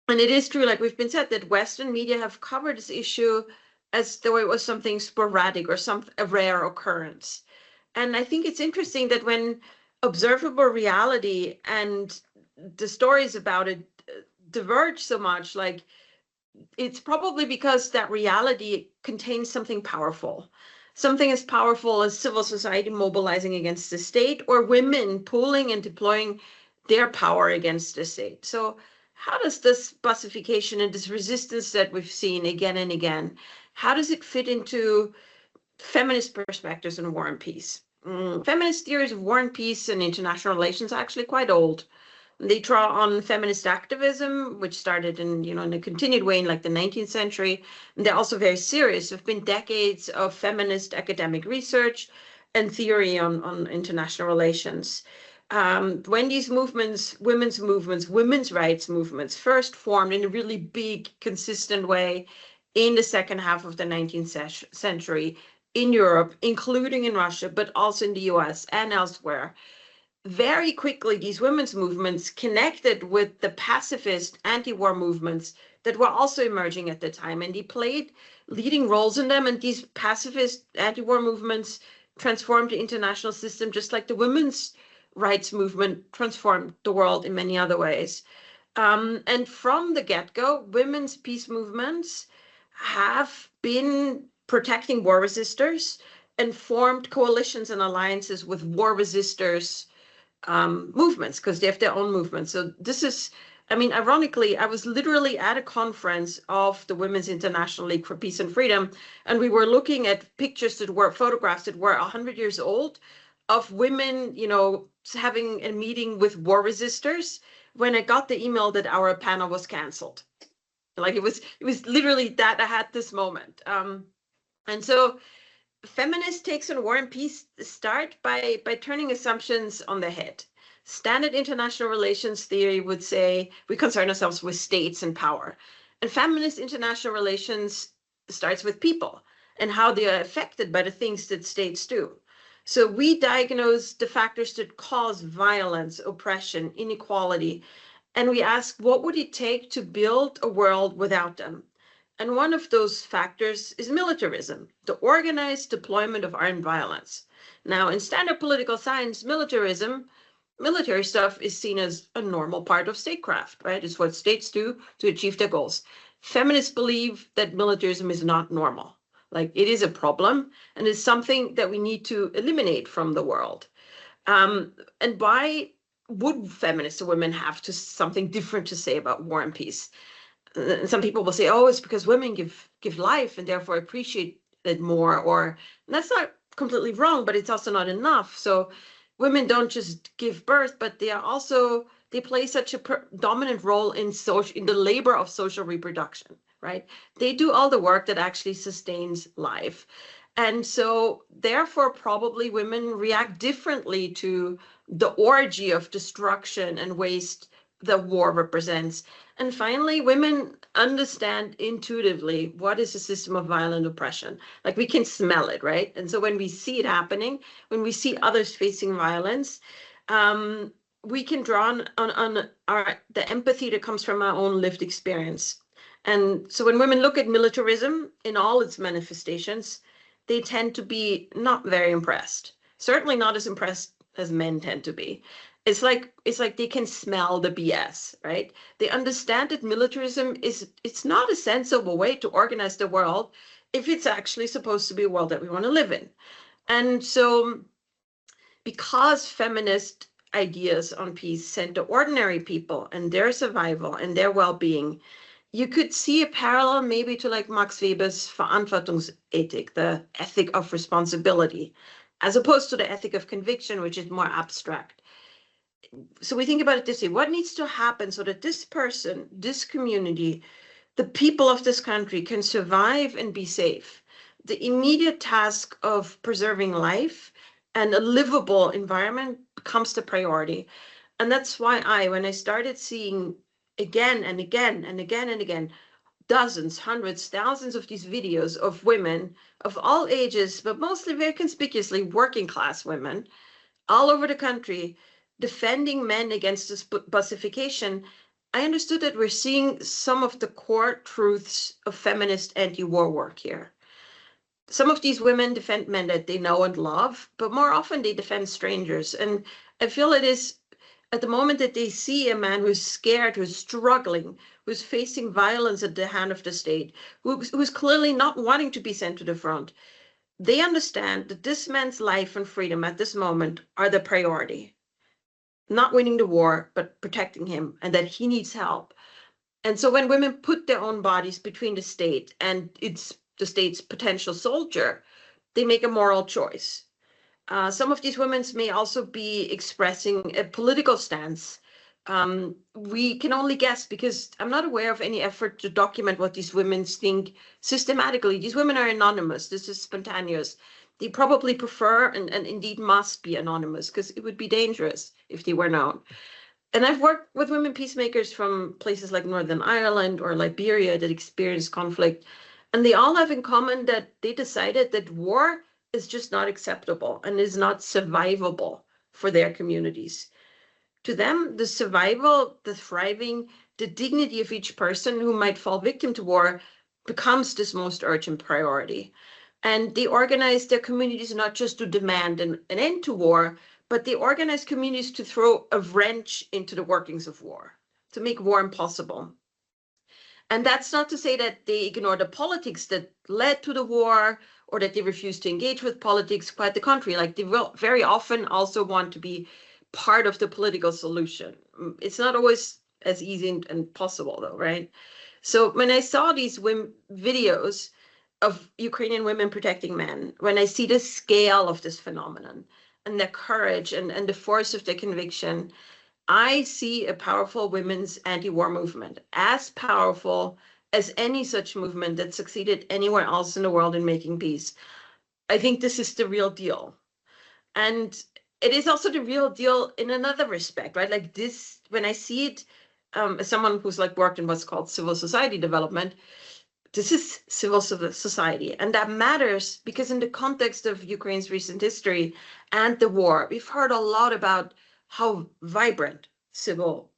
And it is true, like we've been said, that Western media have covered this issue as though it was something sporadic or a rare occurrence. And I think it's interesting that when observable reality and the stories about it diverge so much, like it's probably because that reality contains something powerful. Something as powerful as civil society mobilizing against the state, or women pooling and deploying their power against the state. So how does this Busification and this resistance that we've seen again and again, how does it fit into feminist perspectives on war and peace? Feminist theories of war and peace and international relations are actually quite old. They draw on feminist activism, which started in, you know, in a continued way in like the 19th century. And they're also very serious. There have been decades of feminist academic research and theory on international relations. When these movements, women's rights movements, first formed in a really big, consistent way in the second half of the 19th century in Europe, including in Russia, but also in the US and elsewhere, very quickly, these women's movements connected with the pacifist anti-war movements that were also emerging at the time, and they played leading roles in them. And these pacifist anti-war movements, transformed the international system, just like the women's rights movement transformed the world in many other ways. And from the get-go, women's peace movements have been protecting war resistors and formed coalitions and alliances with war resistors movements, because they have their own movements. So this is, I mean, ironically, I was literally at a conference of the Women's International League for Peace and Freedom, and we were looking at pictures that were photographs that were 100 years old of women, you know, having a meeting with war resistors when I got the email that our panel was canceled. Like it was literally that I had this moment. And so feminist takes on war and peace start by turning assumptions on their head. Standard international relations theory would say we concern ourselves with states and power. And feminist international relations starts with people and how they are affected by the things that states do. So we diagnose the factors that cause violence, oppression, inequality, and we ask, what would it take to build a world without them? And one of those factors is militarism, the organized deployment of armed violence. Now, in standard political science, military stuff is seen as a normal part of statecraft, right? It's what states do to achieve their goals. Feminists believe that militarism is not normal. Like it is a problem and it's something that we need to eliminate from the world. And why would feminist women have something different to say about war and peace? Some people will say, oh, it's because women give life and therefore appreciate it more. Or that's not completely wrong, but it's also not enough. So women don't just give birth, but they play such a dominant role in the labor of social reproduction, right? They do all the work that actually sustains life. And so therefore, probably women react differently to the orgy of destruction and waste that war represents. And finally, women understand intuitively what is a system of violent oppression. Like we can smell it, right? And so when we see it happening, when we see others facing violence, we can draw on the empathy that comes from our own lived experience. And so when women look at militarism in all its manifestations, they tend to be not very impressed. Certainly not as impressed as men tend to be. It's like they can smell the BS, right? They understand that militarism it's not a sensible way to organize the world if it's actually supposed to be a world that we want to live in. And so because feminist ideas on peace center ordinary people and their survival and their well-being, you could see a parallel maybe to like Max Weber's Verantwortungsethik, the ethic of responsibility, as opposed to the ethic of conviction, which is more abstract. So we think about it this way: what needs to happen so that this person, this community, the people of this country can survive and be safe? The immediate task of preserving life and a livable environment becomes the priority. And that's why when I started seeing again and again and again and again, dozens, hundreds, thousands of these videos of women of all ages, but mostly very conspicuously working class women all over the country, defending men against this Busification, I understood that we're seeing some of the core truths of feminist anti-war work here. Some of these women defend men that they know and love, but more often they defend strangers. And I feel it is at the moment that they see a man who's scared, who's struggling, who's facing violence at the hand of the state, who's clearly not wanting to be sent to the front, they understand that this man's life and freedom at this moment are the priority. Not winning the war, but protecting him, and that he needs help. And so when women put their own bodies between the state and the state's potential soldier, they make a moral choice. Some of these women may also be expressing a political stance. We can only guess because I'm not aware of any effort to document what these women think systematically. These women are anonymous. This is spontaneous. They probably prefer and indeed must be anonymous because it would be dangerous if they were known. And I've worked with women peacemakers from places like Northern Ireland or Liberia that experienced conflict. And they all have in common that they decided that war is just not acceptable and is not survivable for their communities. To them, the survival, the thriving, the dignity of each person who might fall victim to war becomes this most urgent priority. And they organized their communities not just to demand an end to war, but they organized communities to throw a wrench into the workings of war, to make war impossible. And that's not to say that they ignore the politics that led to the war or that they refuse to engage with politics. Quite the contrary, like they will very often also want to be part of the political solution. It's not always as easy and possible though, right? So when I saw these videos of Ukrainian women protecting men, when I see the scale of this phenomenon and their courage and the force of their conviction, I see a powerful women's anti-war movement, as powerful as any such movement that succeeded anywhere else in the world in making peace. I think this is the real deal. And it is also the real deal in another respect, right? Like this, when I see it, as someone who's like worked in what's called civil society development, this is civil society. And that matters because in the context of Ukraine's recent history and the war, we've heard a lot about how vibrant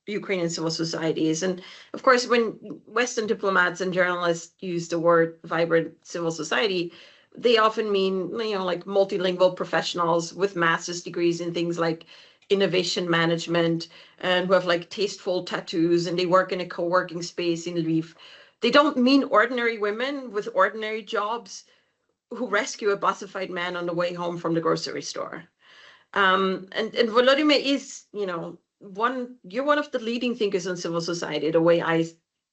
Ukrainian civil society is. And of course, when Western diplomats and journalists use the word vibrant civil society, they often mean, like multilingual professionals with master's degrees in things like innovation management and who have like tasteful tattoos and they work in a co-working space in Lviv. They don't mean ordinary women with ordinary jobs who rescue a busified man on the way home from the grocery store. And Volodymyr is, you're one of the leading thinkers on civil society, the way I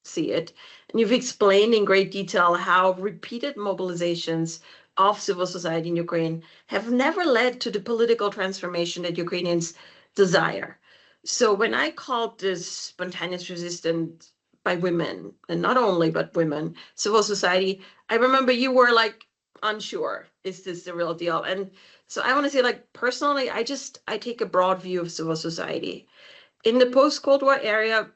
see it. And you've explained in great detail how repeated mobilizations of civil society in Ukraine have never led to the political transformation that Ukrainians desire. So when I called this spontaneous resistance by women, and not only but women, civil society, I remember you were like unsure, is this the real deal? And so I want to say, like, personally, I take a broad view of civil society. In the post-Cold War area,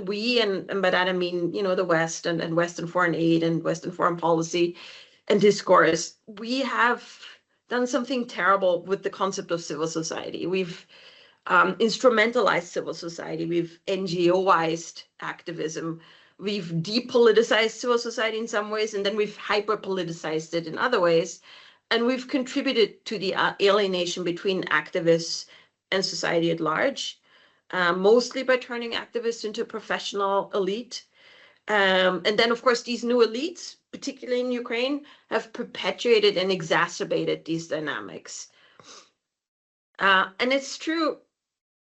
we, and by that I mean, the West and Western foreign aid and Western foreign policy and discourse, we have done something terrible with the concept of civil society. We've instrumentalized civil society. We've NGOized activism. We've depoliticized civil society in some ways, and then we've hyper-politicized it in other ways. And we've contributed to the alienation between activists and society at large, mostly by turning activists into a professional elite. And then, of course, these new elites, particularly in Ukraine, have perpetuated and exacerbated these dynamics. And it's true,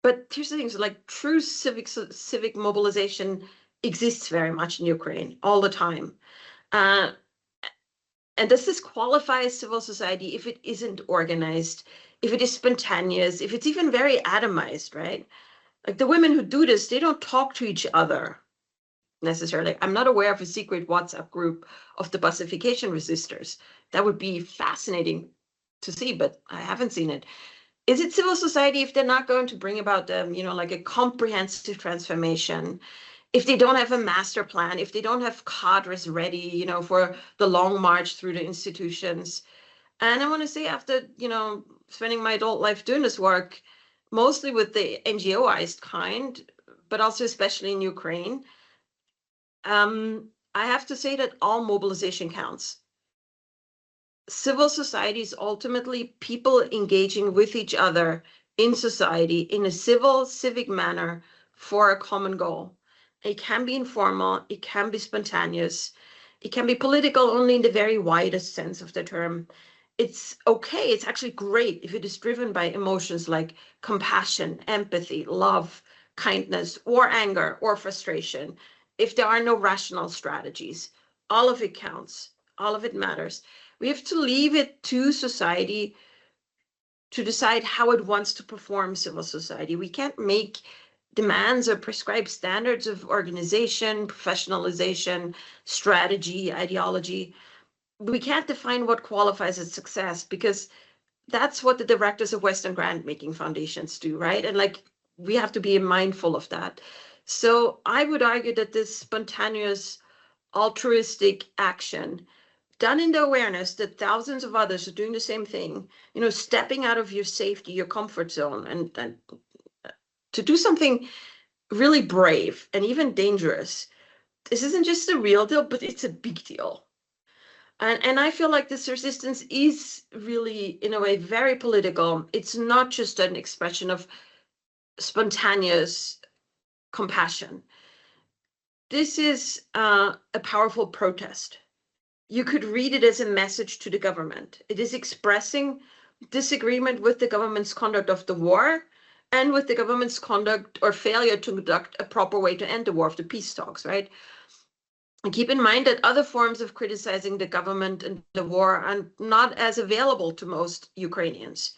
but here's the thing, so like true civic mobilization exists very much in Ukraine all the time. And does this qualify as civil society if it isn't organized, if it is spontaneous, if it's even very atomized, right? Like the women who do this, they don't talk to each other necessarily. I'm not aware of a secret WhatsApp group of the Busification resistors. That would be fascinating to see, but I haven't seen it. Is it civil society if they're not going to bring about, like a comprehensive transformation? If they don't have a master plan, if they don't have cadres ready, for the long march through the institutions. And I want to say, after, spending my adult life doing this work, mostly with the NGOized kind, but also especially in Ukraine, I have to say that all mobilization counts. Civil society is ultimately people engaging with each other in society in a civic manner for a common goal. It can be informal, it can be spontaneous, it can be political only in the very widest sense of the term. It's okay, it's actually great if it is driven by emotions like compassion, empathy, love, kindness, or anger, or frustration. If there are no rational strategies, all of it counts, all of it matters. We have to leave it to society to decide how it wants to perform civil society. We can't make demands or prescribe standards of organization, professionalization, strategy, ideology. We can't define what qualifies as success because that's what the directors of Western grant-making foundations do, right? And like, we have to be mindful of that. So I would argue that this spontaneous, altruistic action done in the awareness that thousands of others are doing the same thing, stepping out of your safety, your comfort zone, and to do something really brave and even dangerous. This isn't just a real deal, but it's a big deal. And I feel like this resistance is really, in a way, very political. It's not just an expression of spontaneous compassion. This is a powerful protest. You could read it as a message to the government. It is expressing disagreement with the government's conduct of the war and with the government's conduct or failure to conduct a proper way to end the war of the peace talks, right? And keep in mind that other forms of criticizing the government and the war are not as available to most Ukrainians.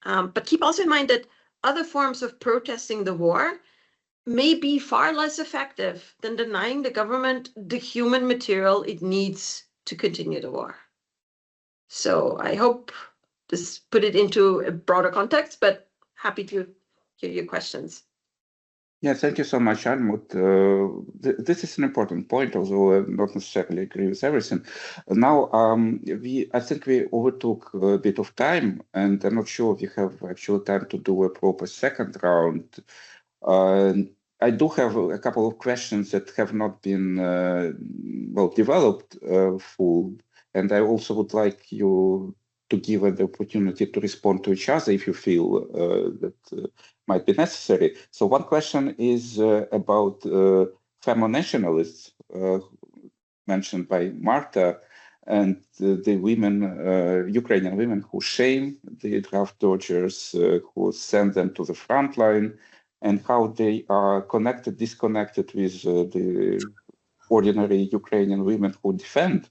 But keep also in mind that other forms of protesting the war may be far less effective than denying the government the human material it needs to continue the war. So I hope this put it into a broader context, but happy to hear your questions. Yeah, thank you so much, Almut. This is an important point, although I not necessarily agree with everything. Now, I think we overtook a bit of time, and I'm not sure if we have actual time to do a proper second round. I do have a couple of questions that have not been well developed full, and I also would like you to give the opportunity to respond to each other if you feel that might be necessary. So one question is about femo-nationalists mentioned by Marta, and the women, Ukrainian women who shame the draft dodgers, who send them to the front line, and how they are disconnected with the ordinary Ukrainian women who defend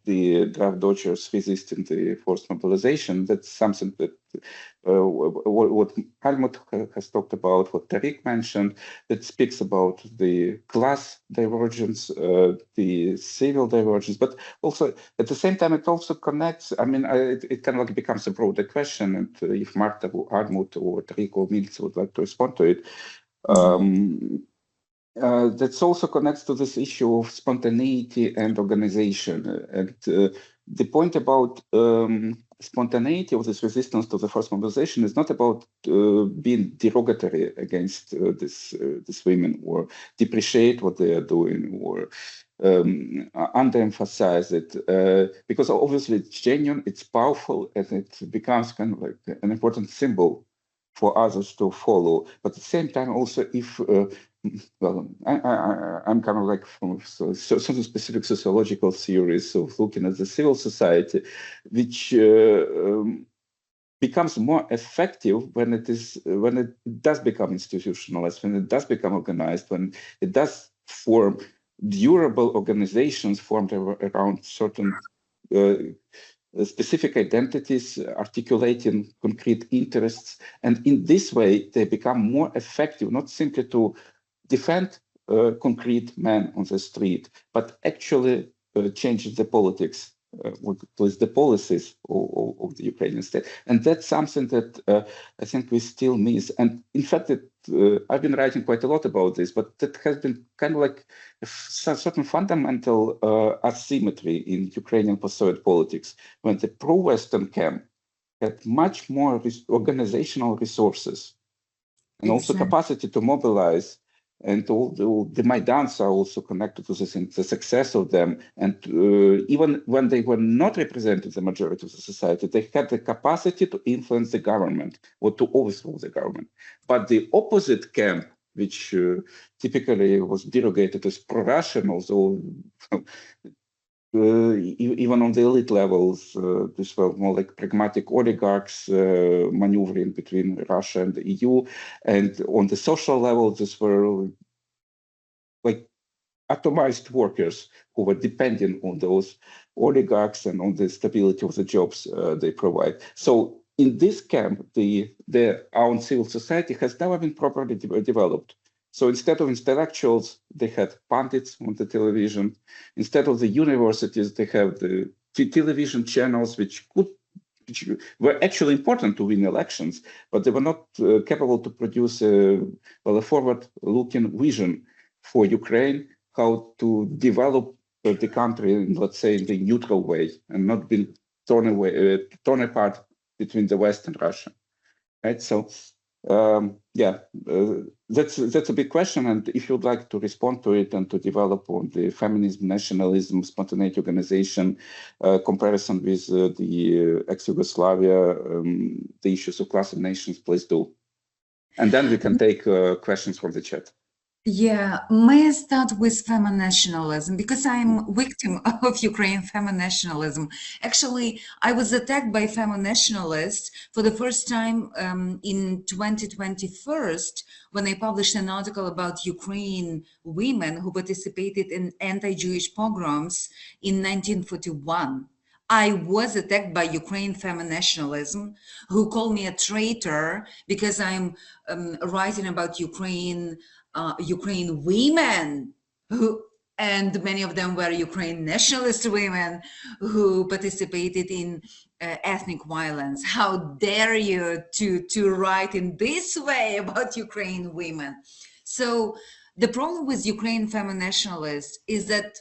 the draft dodgers resisting the forced mobilization. That's something that what Helmut has talked about, what Tariq mentioned, that speaks about the class divergence, the civil divergence, but also at the same time it also connects. I mean, it kind of like becomes a broader question, and if Marta, or Helmut, or Tariq, or Mills would like to respond to it. That also connects to this issue of spontaneity and organization. And the point about spontaneity of this resistance to the forced mobilization is not about being derogatory against these women, or depreciate what they are doing, or underemphasize it, because obviously it's genuine, it's powerful, and it becomes kind of like an important symbol for others to follow. But at the same time, also, if well, I'm kind of like from certain specific sociological theories of looking at the civil society, which becomes more effective when it does become institutionalized, when it does become organized, when it does form durable organizations formed around certain specific identities, articulating concrete interests. And in this way, they become more effective, not simply to defend concrete men on the street, but actually change the politics with the policies of the Ukrainian state. And that's something that I think we still miss. And in fact, I've been writing quite a lot about this, but that has been kind of like a certain fundamental asymmetry in Ukrainian post-Soviet politics, when the pro-Western camp had much more organizational resources and also capacity to mobilize. And all the Maidans are also connected to this, and the success of them. And even when they were not representing the majority of the society, they had the capacity to influence the government or to overthrow the government. But the opposite camp, which typically was derogated as pro-Russian, although even on the elite levels, these were more like pragmatic oligarchs maneuvering between Russia and the EU. And on the social level, these were like atomized workers who were depending on those oligarchs and on the stability of the jobs they provide. So in this camp, their own civil society has never been properly developed. So instead of intellectuals, they had pundits on the television. Instead of the universities, they have the television channels, which were actually important to win elections, but they were not capable to produce a forward-looking vision for Ukraine, how to develop the country in, let's say, in the neutral way, and not be torn apart between the West and Russia, right? So Yeah, that's a big question, and if you'd like to respond to it and to develop on the feminism, nationalism, spontaneity organization, comparison with the ex-Yugoslavia, the issues of class and nations, please do. And then we can take questions from the chat. Yeah, may I start with femo-nationalism, because I'm victim of Ukraine femo-nationalism. Actually, I was attacked by femo-nationalists for the first time in 2021 when I published an article about Ukrainian women who participated in anti-Jewish pogroms in 1941. I was attacked by Ukraine femo-nationalism, who called me a traitor because I'm writing about Ukraine women and many of them were Ukraine nationalist women who participated in ethnic violence. How dare you to write in this way about Ukraine women? So the problem with Ukraine femo-nationalists is that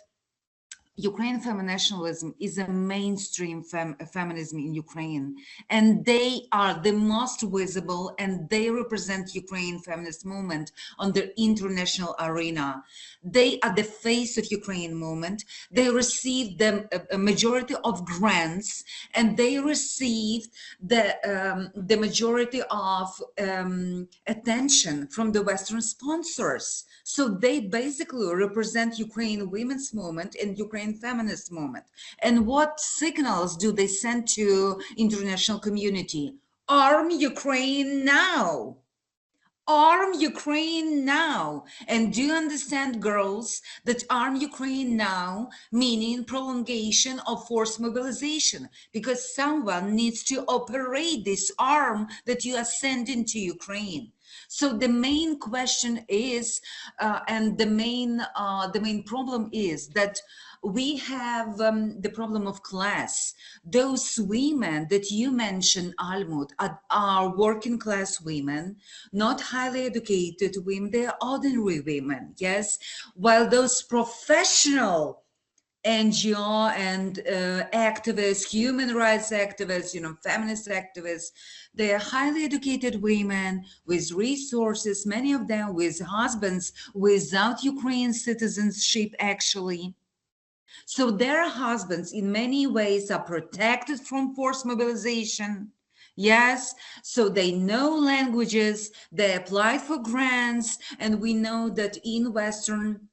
Ukraine femo-nationalism is a mainstream feminism in Ukraine, and they are the most visible, and they represent Ukraine feminist movement on the international arena. They are the face of Ukraine movement. They received a majority of grants, and they received the majority of attention from the Western sponsors. So they basically represent Ukraine women's movement and Ukraine feminist movement. And what signals do they send to international community? Arm Ukraine now. Arm Ukraine now. And do you understand, girls, that arm Ukraine now meaning prolongation of forced mobilization, because someone needs to operate this arm that you are sending to Ukraine. So the main question is, and the main problem is that we have the problem of class. Those women that you mentioned, Almut, are working class women, not highly educated women, they are ordinary women, yes? While those professional NGO and activists, human rights activists, feminist activists, they are highly educated women with resources, many of them with husbands without Ukrainian citizenship, actually. So their husbands in many ways are protected from forced mobilization. Yes, so they know languages, they applied for grants, and we know that in Western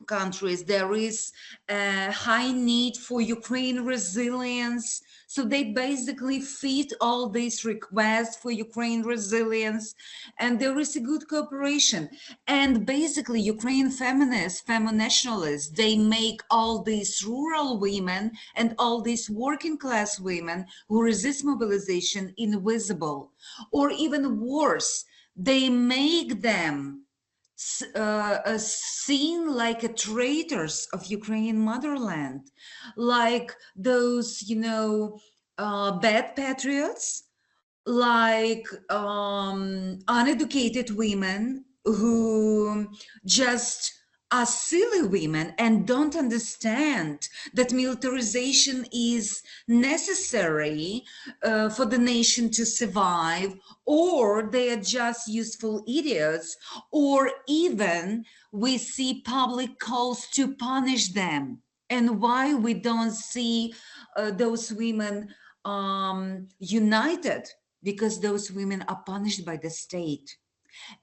countries there is a high need for Ukraine resilience. So they basically fit all these requests for Ukraine resilience, and there is a good cooperation. And basically Ukraine feminists, femo-nationalists, they make all these rural women and all these working class women who resist mobilization invisible, or even worse, they make them seen like a traitors of Ukrainian motherland, like those, bad patriots, like uneducated women who just are silly women and don't understand that militarization is necessary for the nation to survive, or they are just useful idiots, or even we see public calls to punish them. And why we don't see those women united? Because those women are punished by the state.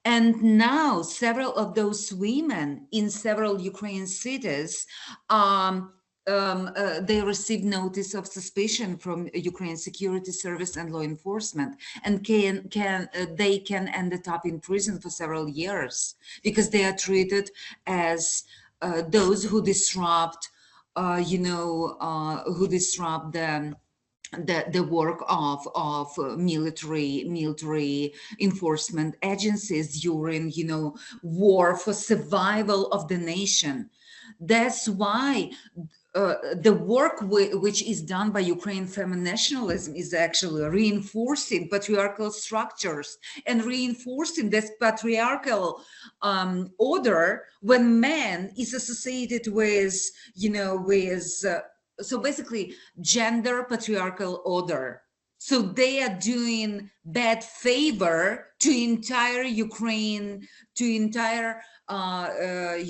And now several of those women in several Ukrainian cities, they received notice of suspicion from Ukraine Security Service and law enforcement, and they can end up in prison for several years because they are treated as those who disrupt, who disrupt the work of military enforcement agencies during war for survival of the nation. That's why the work which is done by Ukraine femo-nationalism is actually reinforcing patriarchal structures and reinforcing this patriarchal order when man is associated with so basically gender patriarchal order. So they are doing bad favor to entire Ukraine, to entire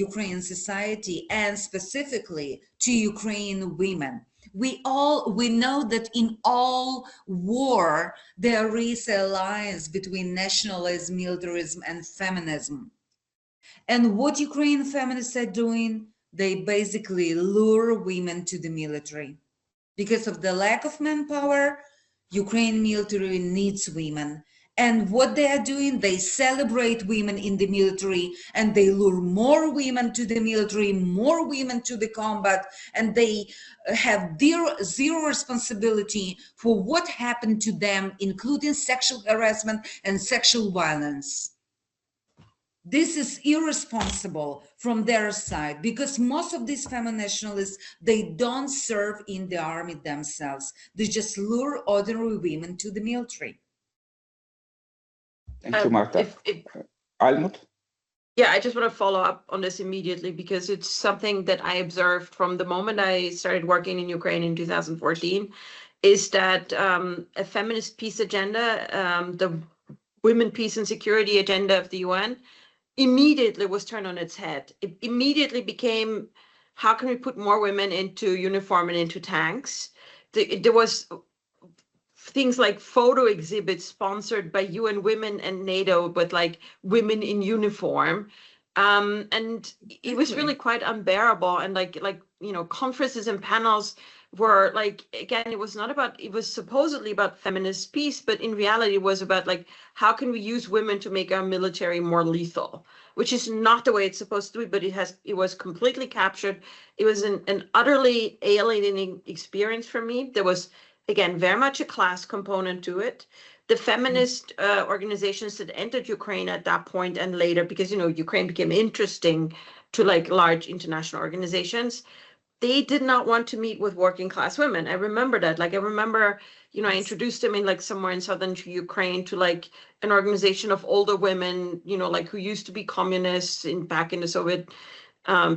Ukrainian society, and specifically to Ukrainian women. We know that in all war there is an alliance between nationalism, militarism, and feminism. And what Ukrainian feminists are doing, they basically lure women to the military. Because of the lack of manpower, Ukraine military needs women. And what they are doing, they celebrate women in the military, and they lure more women to the military, more women to the combat, and they have zero responsibility for what happened to them, including sexual harassment and sexual violence. This is irresponsible from their side, because most of these femo-nationalists, they don't serve in the army themselves. They just lure ordinary women to the military. Thank you, Marta. Almut? Yeah, I just want to follow up on this immediately, because it's something that I observed from the moment I started working in Ukraine in 2014, is that a feminist peace agenda, the women, peace and security agenda of the UN, immediately was turned on its head. It immediately became, how can we put more women into uniform and into tanks? There was things like photo exhibits sponsored by UN Women and NATO, but like women in uniform. And it was really quite unbearable. And like, you know, conferences and panels were like, again, it was supposedly about feminist peace, but in reality it was about like, how can we use women to make our military more lethal, which is not the way it's supposed to be, but it was completely captured. It was an utterly alienating experience for me. There was, again, very much a class component to it. The feminist organizations that entered Ukraine at that point and later, because, you know, Ukraine became interesting to like large international organizations, they did not want to meet with working class women. I remember that. Like, I remember, you know, I introduced them in like somewhere in southern Ukraine to like an organization of older women, you know, like who used to be communists back in the Soviet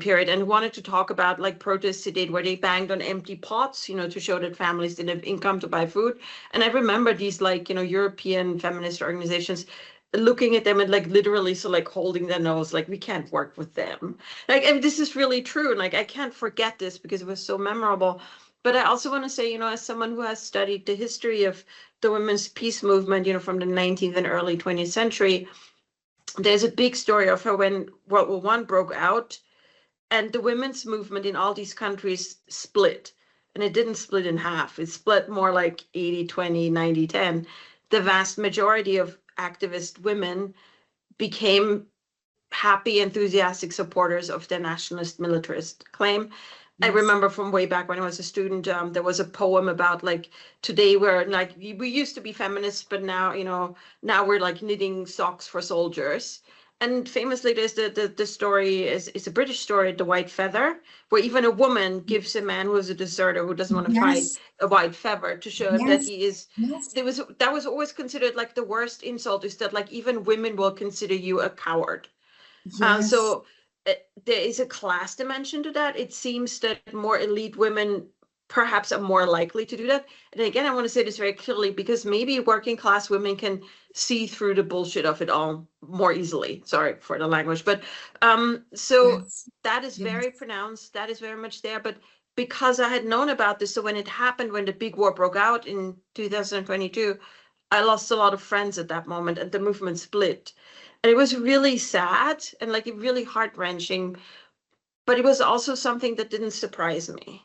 period, and wanted to talk about like protests they did where they banged on empty pots, you know, to show that families didn't have income to buy food. And I remember these like, you know, European feminist organizations looking at them and like literally so like holding their nose, like we can't work with them. Like, and this is really true. And like, I can't forget this because it was so memorable. But I also want to say, you know, as someone who has studied the history of the women's peace movement, you know, from the 19th and early 20th century, there's a big story of her when World War I broke out. And the women's movement in all these countries split. And it didn't split in half. It split more like 80-20, 90-10. The vast majority of activist women became happy, enthusiastic supporters of the nationalist militarist claim. Yes. I remember from way back when I was a student, there was a poem about like, today we're like, we used to be feminists, but now, you know, now we're like knitting socks for soldiers. And famously, there's the story is a British story, The White Feather, where even a woman gives a man who is a deserter who doesn't want to fight a white feather to show that he is. That was always considered like the worst insult, is that like even women will consider you a coward. So there is a class dimension to that. It seems that more elite women perhaps are more likely to do that. And again, I want to say this very clearly, because maybe working class women can see through the bullshit of it all more easily. Sorry for the language, but that is very pronounced. That is very much there. But because I had known about this, so when it happened, when the big war broke out in 2022, I lost a lot of friends at that moment, and the movement split. And it was really sad and like really heart-wrenching, but it was also something that didn't surprise me.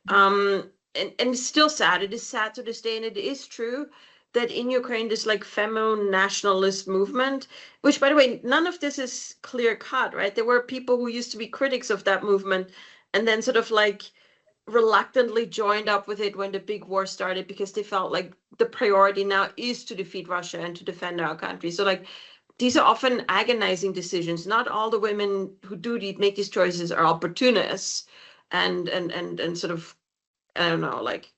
And it's still sad. It is sad to this day, and it is true that in Ukraine, this like femo-nationalist movement, which, by the way, none of this is clear cut, right? There were people who used to be critics of that movement and then sort of like reluctantly joined up with it when the big war started, because they felt like the priority now is to defeat Russia and to defend our country. So like, these are often agonizing decisions. Not all the women who make these choices are opportunists and sort of, I don't know, like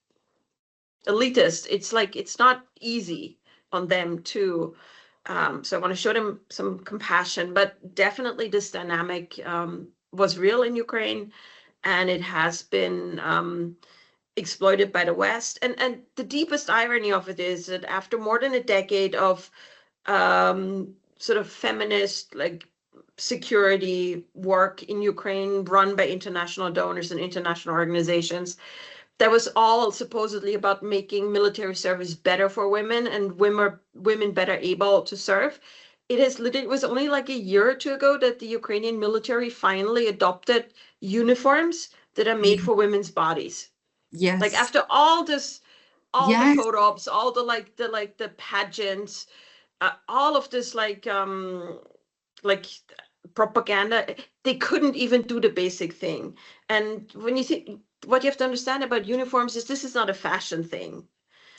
elitist. It's like, it's not easy on them too. So I want to show them some compassion, but definitely this dynamic was real in Ukraine, and it has been exploited by the West. And the deepest irony of it is that after more than a decade of sort of feminist like security work in Ukraine run by international donors and international organizations, that was all supposedly about making military service better for women and women better able to serve. It was only like a year or two ago that the Ukrainian military finally adopted uniforms that are made for women's bodies. Yes. Like after all this, all Yes. the photo ops, all the pageants, all of this like propaganda, they couldn't even do the basic thing. And when you think, what you have to understand about uniforms is this is not a fashion thing.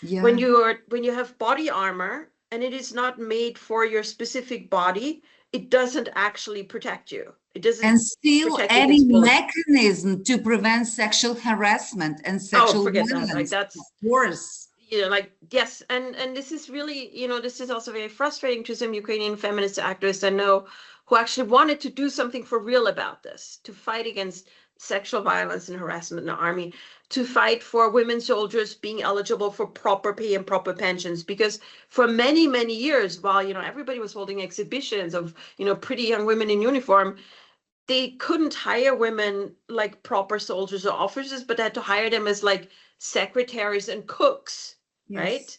Yeah. When you have body armor and it is not made for your specific body, it doesn't actually protect you. It doesn't. And still protect adding against bullets. mechanism to prevent sexual harassment and sexual forget violence. that. Like that's, of course. you know, like, yes. And this is really, you know, this is also very frustrating to some Ukrainian feminist activists I know who actually wanted to do something for real about this, to fight against sexual violence and harassment in the army, to fight for women soldiers being eligible for proper pay and proper pensions. Because for many, many years, while, you know, everybody was holding exhibitions of, you know, pretty young women in uniform, they couldn't hire women like proper soldiers or officers, but had to hire them as like secretaries and cooks, Yes. right?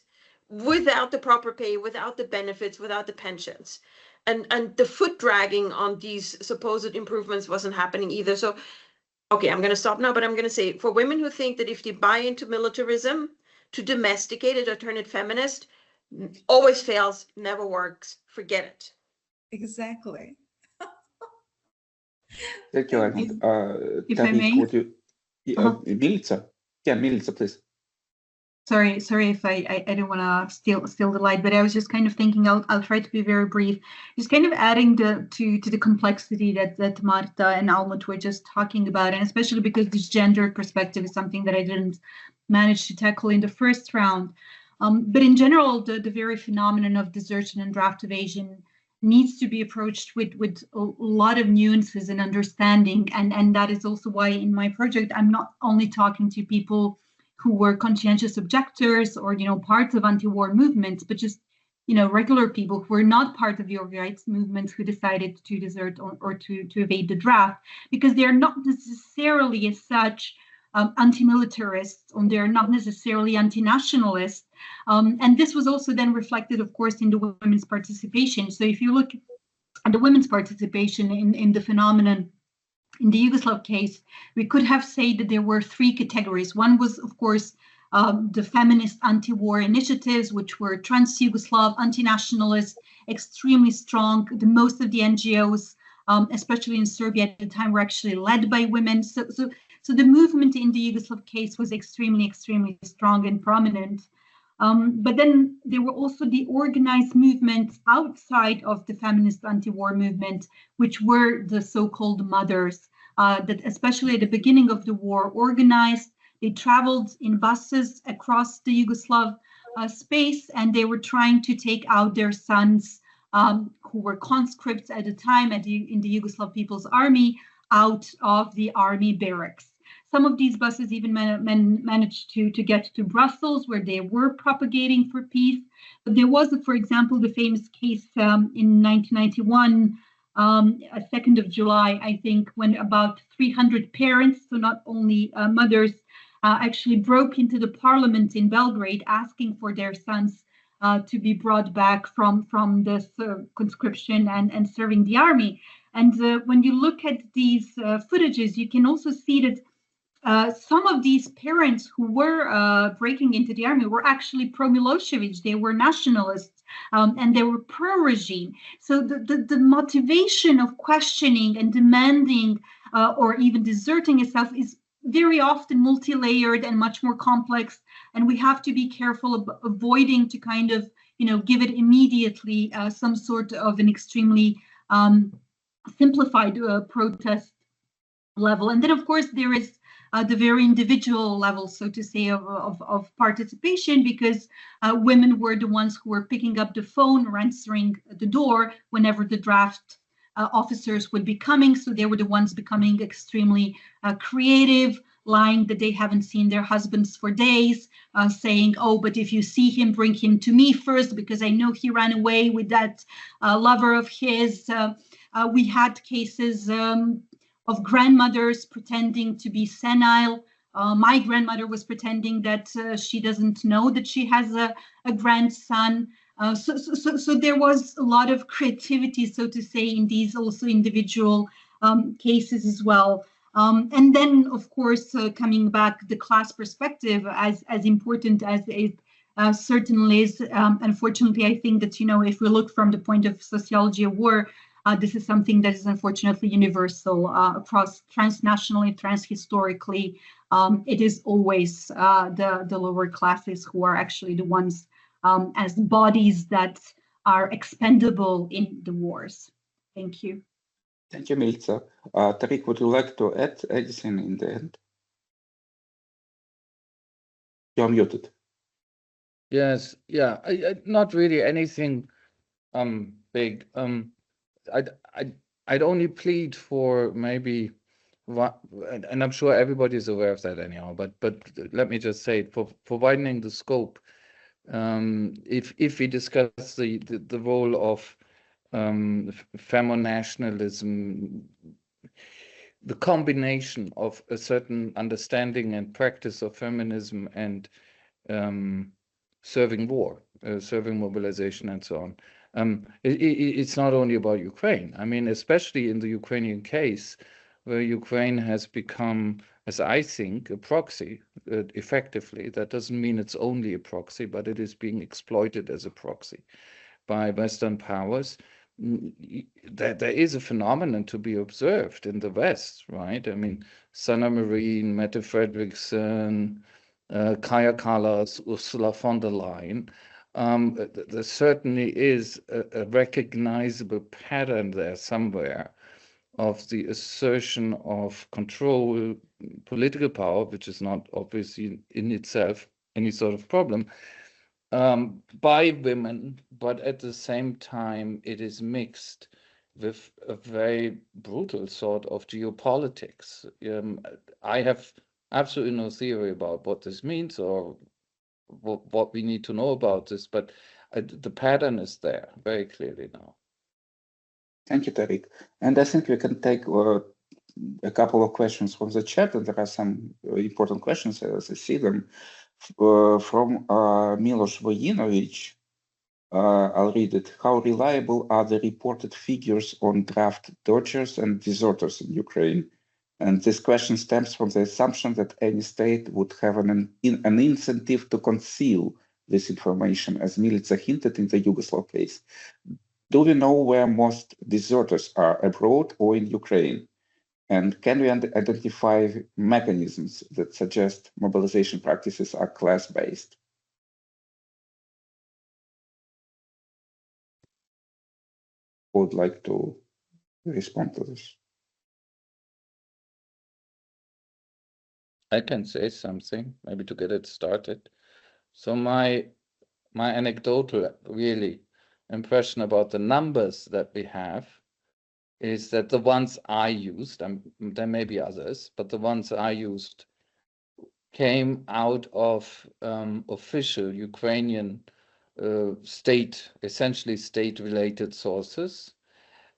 Without the proper pay, without the benefits, without the pensions. And the foot dragging on these supposed improvements wasn't happening either. So, okay, I'm going to stop now, but I'm going to say for women who think that if they buy into militarism, to domesticate it or turn it feminist, always fails, never works, forget it. Exactly. Thank you, Anna. If I Tariq, may? would you, Milica? Yeah, Milica, please. Sorry if I didn't want to steal the light, but I was just kind of thinking I'll try to be very brief. Just kind of adding to the complexity that Marta and Almut were just talking about, and especially because this gender perspective is something that I didn't manage to tackle in the first round. But in general, the very phenomenon of desertion and draft evasion needs to be approached with a lot of nuances and understanding, and that is also why in my project I'm not only talking to people who were conscientious objectors or, you know, parts of anti-war movements, but just, you know, regular people who were not part of the rights movements who decided to desert or to evade the draft, because they're not necessarily as such anti-militarists, or they're not necessarily anti-nationalists. And this was also then reflected, of course, in the women's participation. So if you look at the women's participation in the phenomenon, in the Yugoslav case, we could have said that there were three categories. One was, of course, the feminist anti-war initiatives, which were trans-Yugoslav, anti-nationalist, extremely strong. Most of the NGOs, especially in Serbia at the time, were actually led by women. So the movement in the Yugoslav case was extremely, extremely strong and prominent. But then there were also the organized movements outside of the feminist anti-war movement, which were the so-called mothers, that especially at the beginning of the war organized. They traveled in buses across the Yugoslav space, and they were trying to take out their sons, who were conscripts at the time in the Yugoslav People's Army, out of the army barracks. Some of these buses even managed to get to Brussels, where they were propagating for peace. But there was, for example, the famous case in 1991, 2nd of July, I think, when about 300 parents, so not only mothers, actually broke into the parliament in Belgrade asking for their sons to be brought back from the conscription and serving the army. And when you look at these footages, you can also see that some of these parents who were breaking into the army were actually pro-Milosevic. They were nationalists, and they were pro-regime. So the motivation of questioning and demanding or even deserting itself is very often multi-layered and much more complex. And we have to be careful of avoiding to kind of, you know, give it immediately some sort of an extremely simplified protest level. And then, of course, there is the very individual level, so to say, of participation, because women were the ones who were picking up the phone or answering the door whenever the draft officers would be coming. So they were the ones becoming extremely creative, lying that they haven't seen their husbands for days, saying, oh, but if you see him, bring him to me first, because I know he ran away with that lover of his. We had cases of grandmothers pretending to be senile. My grandmother was pretending that she doesn't know that she has a grandson. So there was a lot of creativity, so to say, in these also individual cases as well. And then, of course, coming back, the class perspective, as important as it certainly is. Unfortunately, I think that, if we look from the point of sociology of war, this is something that is unfortunately universal across transnationally, transhistorically. It is always the lower classes who are actually the ones as bodies that are expendable in the wars. Thank you. Thank you, Milica. Tariq, would you like to add anything in the end? You're muted. Yes, yeah, not really anything big. I'd only plead for maybe, and I'm sure everybody's aware of that anyhow, but let me just say it, for widening the scope. If we discuss the role of femo-nationalism, the combination of a certain understanding and practice of feminism and serving war, serving mobilization, and so on. It's not only about Ukraine. I mean, especially in the Ukrainian case, where Ukraine has become, as I think, a proxy, effectively. That doesn't mean it's only a proxy, but it is being exploited as a proxy by Western powers. There is a phenomenon to be observed in the West, right? I mean, Sanna Marin, Mette Frederiksen, Kaja Kallas, Ursula von der Leyen. There certainly is a recognizable pattern there somewhere of the assertion of control, political power, which is not obviously in itself any sort of problem, by women, but at the same time it is mixed with a very brutal sort of geopolitics. I have absolutely no theory about what this means or what we need to know about this, but the pattern is there very clearly now. Thank you, Tariq. And I think we can take a couple of questions from the chat, and there are some important questions as I see them. From Milos Vojinovic, I'll read it. How reliable are the reported figures on draft dodgers and deserters in Ukraine? And this question stems from the assumption that any state would have an incentive to conceal this information, as Milica hinted in the Yugoslav case. Do we know where most deserters are, abroad or in Ukraine? And can we identify mechanisms that suggest mobilization practices are class-based? Who would like to respond to this? I can say something, maybe to get it started. So my anecdotal, really, impression about the numbers that we have is that the ones I used, there may be others, but the ones I used came out of official Ukrainian essentially state-related sources.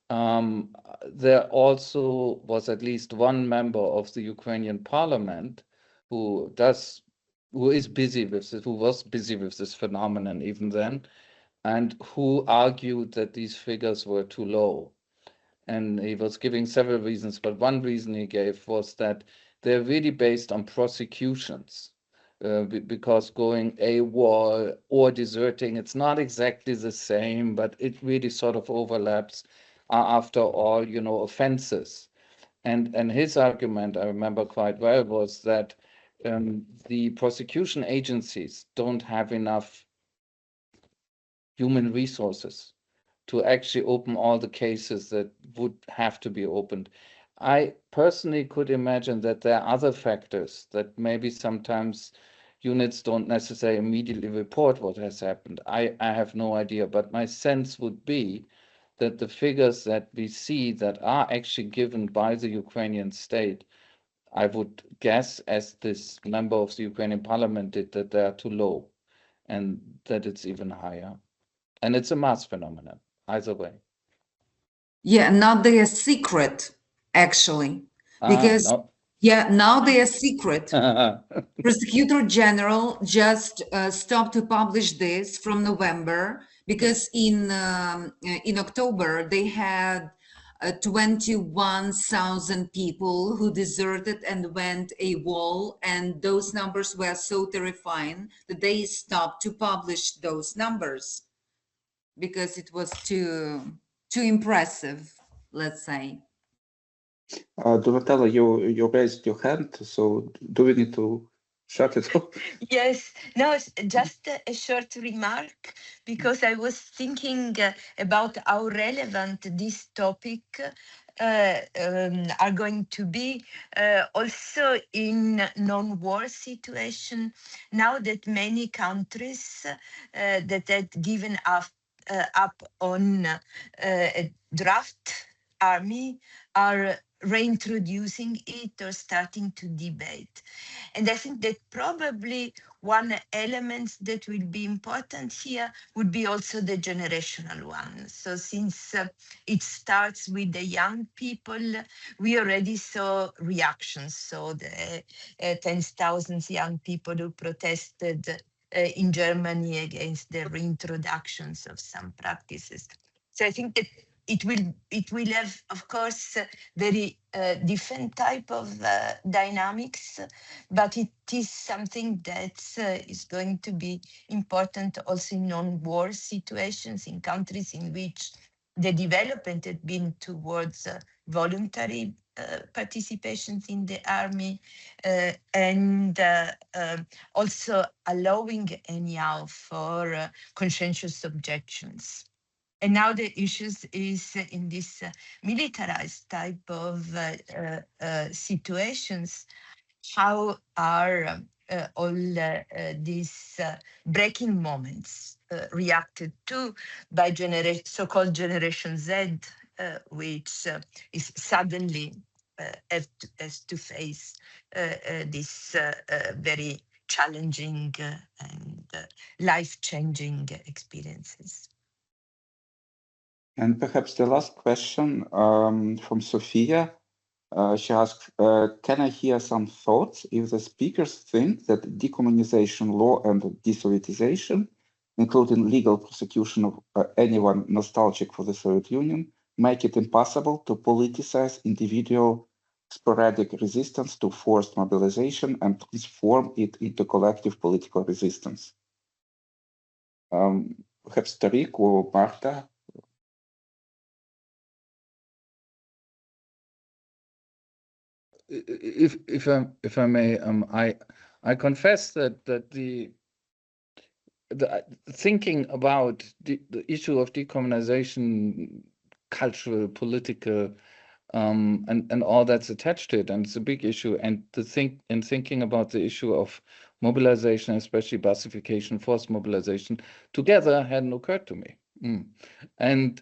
There also was at least one member of the Ukrainian parliament who was busy with this phenomenon even then, and who argued that these figures were too low. And he was giving several reasons, but one reason he gave was that they're really based on prosecutions, because going AWOL or deserting, it's not exactly the same, but it really sort of overlaps, after all, offenses. And his argument, I remember quite well, was that the prosecution agencies don't have enough human resources to actually open all the cases that would have to be opened. I personally could imagine that there are other factors that maybe sometimes units don't necessarily immediately report what has happened. I have no idea, but my sense would be that the figures that we see that are actually given by the Ukrainian state I would guess, as this member of the Ukrainian parliament did, that they are too low and that it's even higher. And it's a mass phenomenon, either way. Yeah, now they are secret, actually, because No. yeah, now they are secret. Prosecutor General just stopped to publish this from November because in October they had 21,000 people who deserted and went AWOL, and those numbers were so terrifying that they stopped to publish those numbers because it was too impressive, let's say. Donatella, you raised your hand, so do we need to shut it off? Yes, no, just a short remark, because I was thinking about how relevant this topic are going to be also in non-war situation, now that many countries that had given up on a draft army are reintroducing it or starting to debate. And I think that probably one element that will be important here would be also the generational one. So since it starts with the young people, we already saw reactions. So the 10,000 young people who protested in Germany against the reintroductions of some practices. So I think that it will have, of course, very different type of dynamics, but it is something that is going to be important also in non-war situations, in countries in which the development had been towards voluntary participation in the army, and also allowing anyhow for conscientious objections. And now the issues is in this militarized type of situations, how are all these breaking moments reacted to by so-called Generation Z, which is suddenly has to face this very challenging and life-changing experiences. And perhaps the last question from Sophia. She asks, can I hear some thoughts if the speakers think that decommunization law and desovietization, including legal prosecution of anyone nostalgic for the Soviet Union, make it impossible to politicize individual sporadic resistance to forced mobilization and transform it into collective political resistance? Perhaps Tariq or Marta? If I may, I confess that the thinking about the issue of decommunization, cultural, political, and all that's attached to it, and it's a big issue. And thinking about the issue of mobilization, especially Busification, forced mobilization, together hadn't occurred to me. And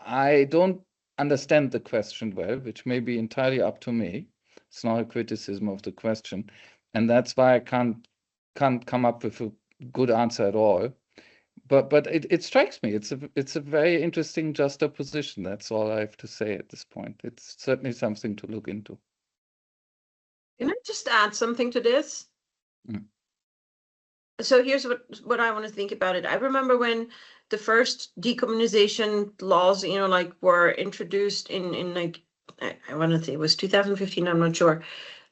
I don't understand the question well, which may be entirely up to me. It's not a criticism of the question, and that's why I can't come up with a good answer at all. But it strikes me it's a very interesting juxtaposition. That's all I have to say at this point. It's certainly something to look into. Can I just add something to this? So here's what I want to think about it. I remember when the first decommunization laws, like were introduced in like, I want to say it was 2015, I'm not sure.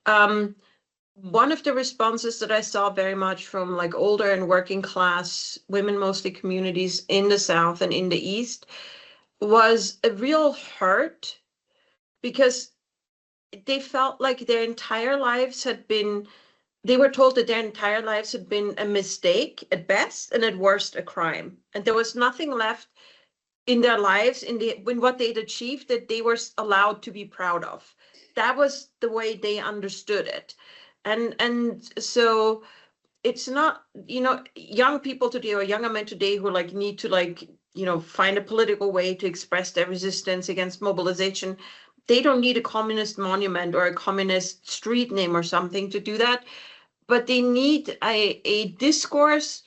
One of the responses that I saw very much from like older and working class women, mostly communities in the South and in the East, was a real hurt, because they felt like their entire lives had been, they were told that their entire lives had been a mistake at best and at worst a crime. And there was nothing left in their lives, in what they'd achieved, that they were allowed to be proud of. That was the way they understood it. And so it's not, young people today or younger men today who like need to like, find a political way to express their resistance against mobilization. they don't need a communist monument or a communist street name or something to do that, but they need a discourse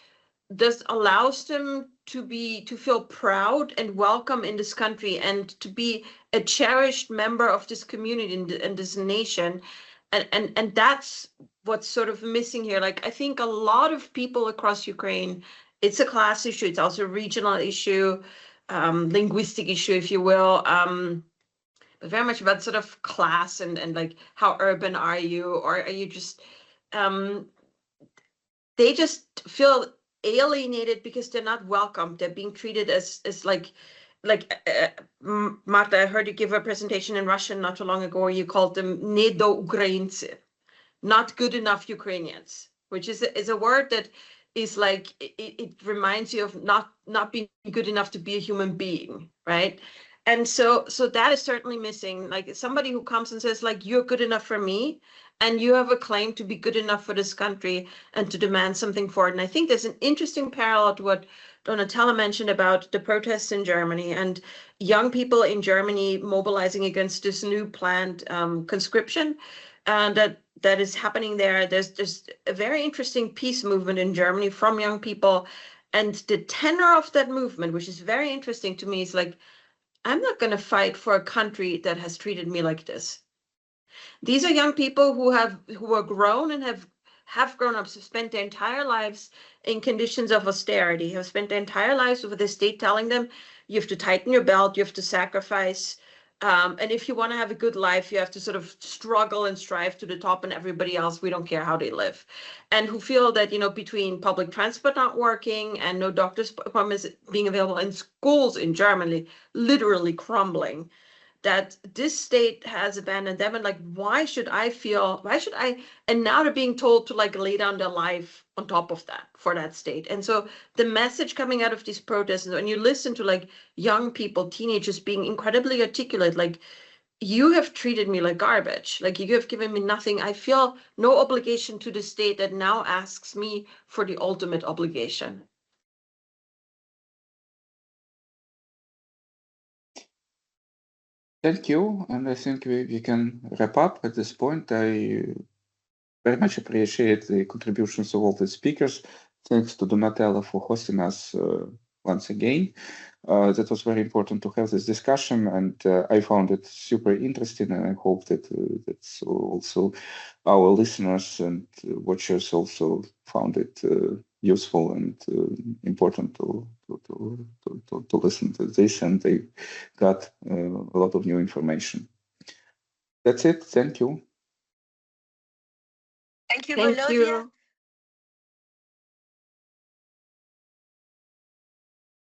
that allows them to feel proud and welcome in this country and to be a cherished member of this community and this nation. And that's what's sort of missing here. Like, I think a lot of people across Ukraine, it's a class issue, it's also a regional issue, linguistic issue, if you will, but very much about sort of class and like, how urban are you, or are you just, they just feel alienated because they're not welcome. They're being treated as Marta, I heard you give a presentation in Russian not too long ago where you called them nedo-Ukrainцы, not good enough Ukrainians, which is a word that is like, it reminds you of not being good enough to be a human being, right? And so that is certainly missing. Like, somebody who comes and says, like, you're good enough for me, and you have a claim to be good enough for this country and to demand something for it. And I think there's an interesting parallel to what Donatella mentioned about the protests in Germany and young people in Germany mobilizing against this new planned conscription that is happening there. There's a very interesting peace movement in Germany from young people. And the tenor of that movement, which is very interesting to me, is like, I'm not going to fight for a country that has treated me like this. These are young people who are grown and have grown up, have spent their entire lives in conditions of austerity, have spent their entire lives with the state telling them, you have to tighten your belt, you have to sacrifice. And if you want to have a good life, you have to sort of struggle and strive to the top, and everybody else, we don't care how they live. And who feel that, between public transport not working and no doctor's appointments being available, and schools in Germany literally crumbling, that this state has abandoned them. And like, why should I, and now they're being told to like lay down their life on top of that for that state. And so the message coming out of these protests, when you listen to like young people, teenagers being incredibly articulate, like, you have treated me like garbage, like you have given me nothing. I feel no obligation to the state that now asks me for the ultimate obligation. Thank you, and I think we can wrap up at this point. I very much appreciate the contributions of all the speakers. Thanks to Donatella for hosting us once again. That was very important to have this discussion, and I found it super interesting, and I hope that that's also our listeners and watchers also found it useful and important to listen to this, and they got a lot of new information. That's it. Thank you. Thank you, Thank Volodya. you.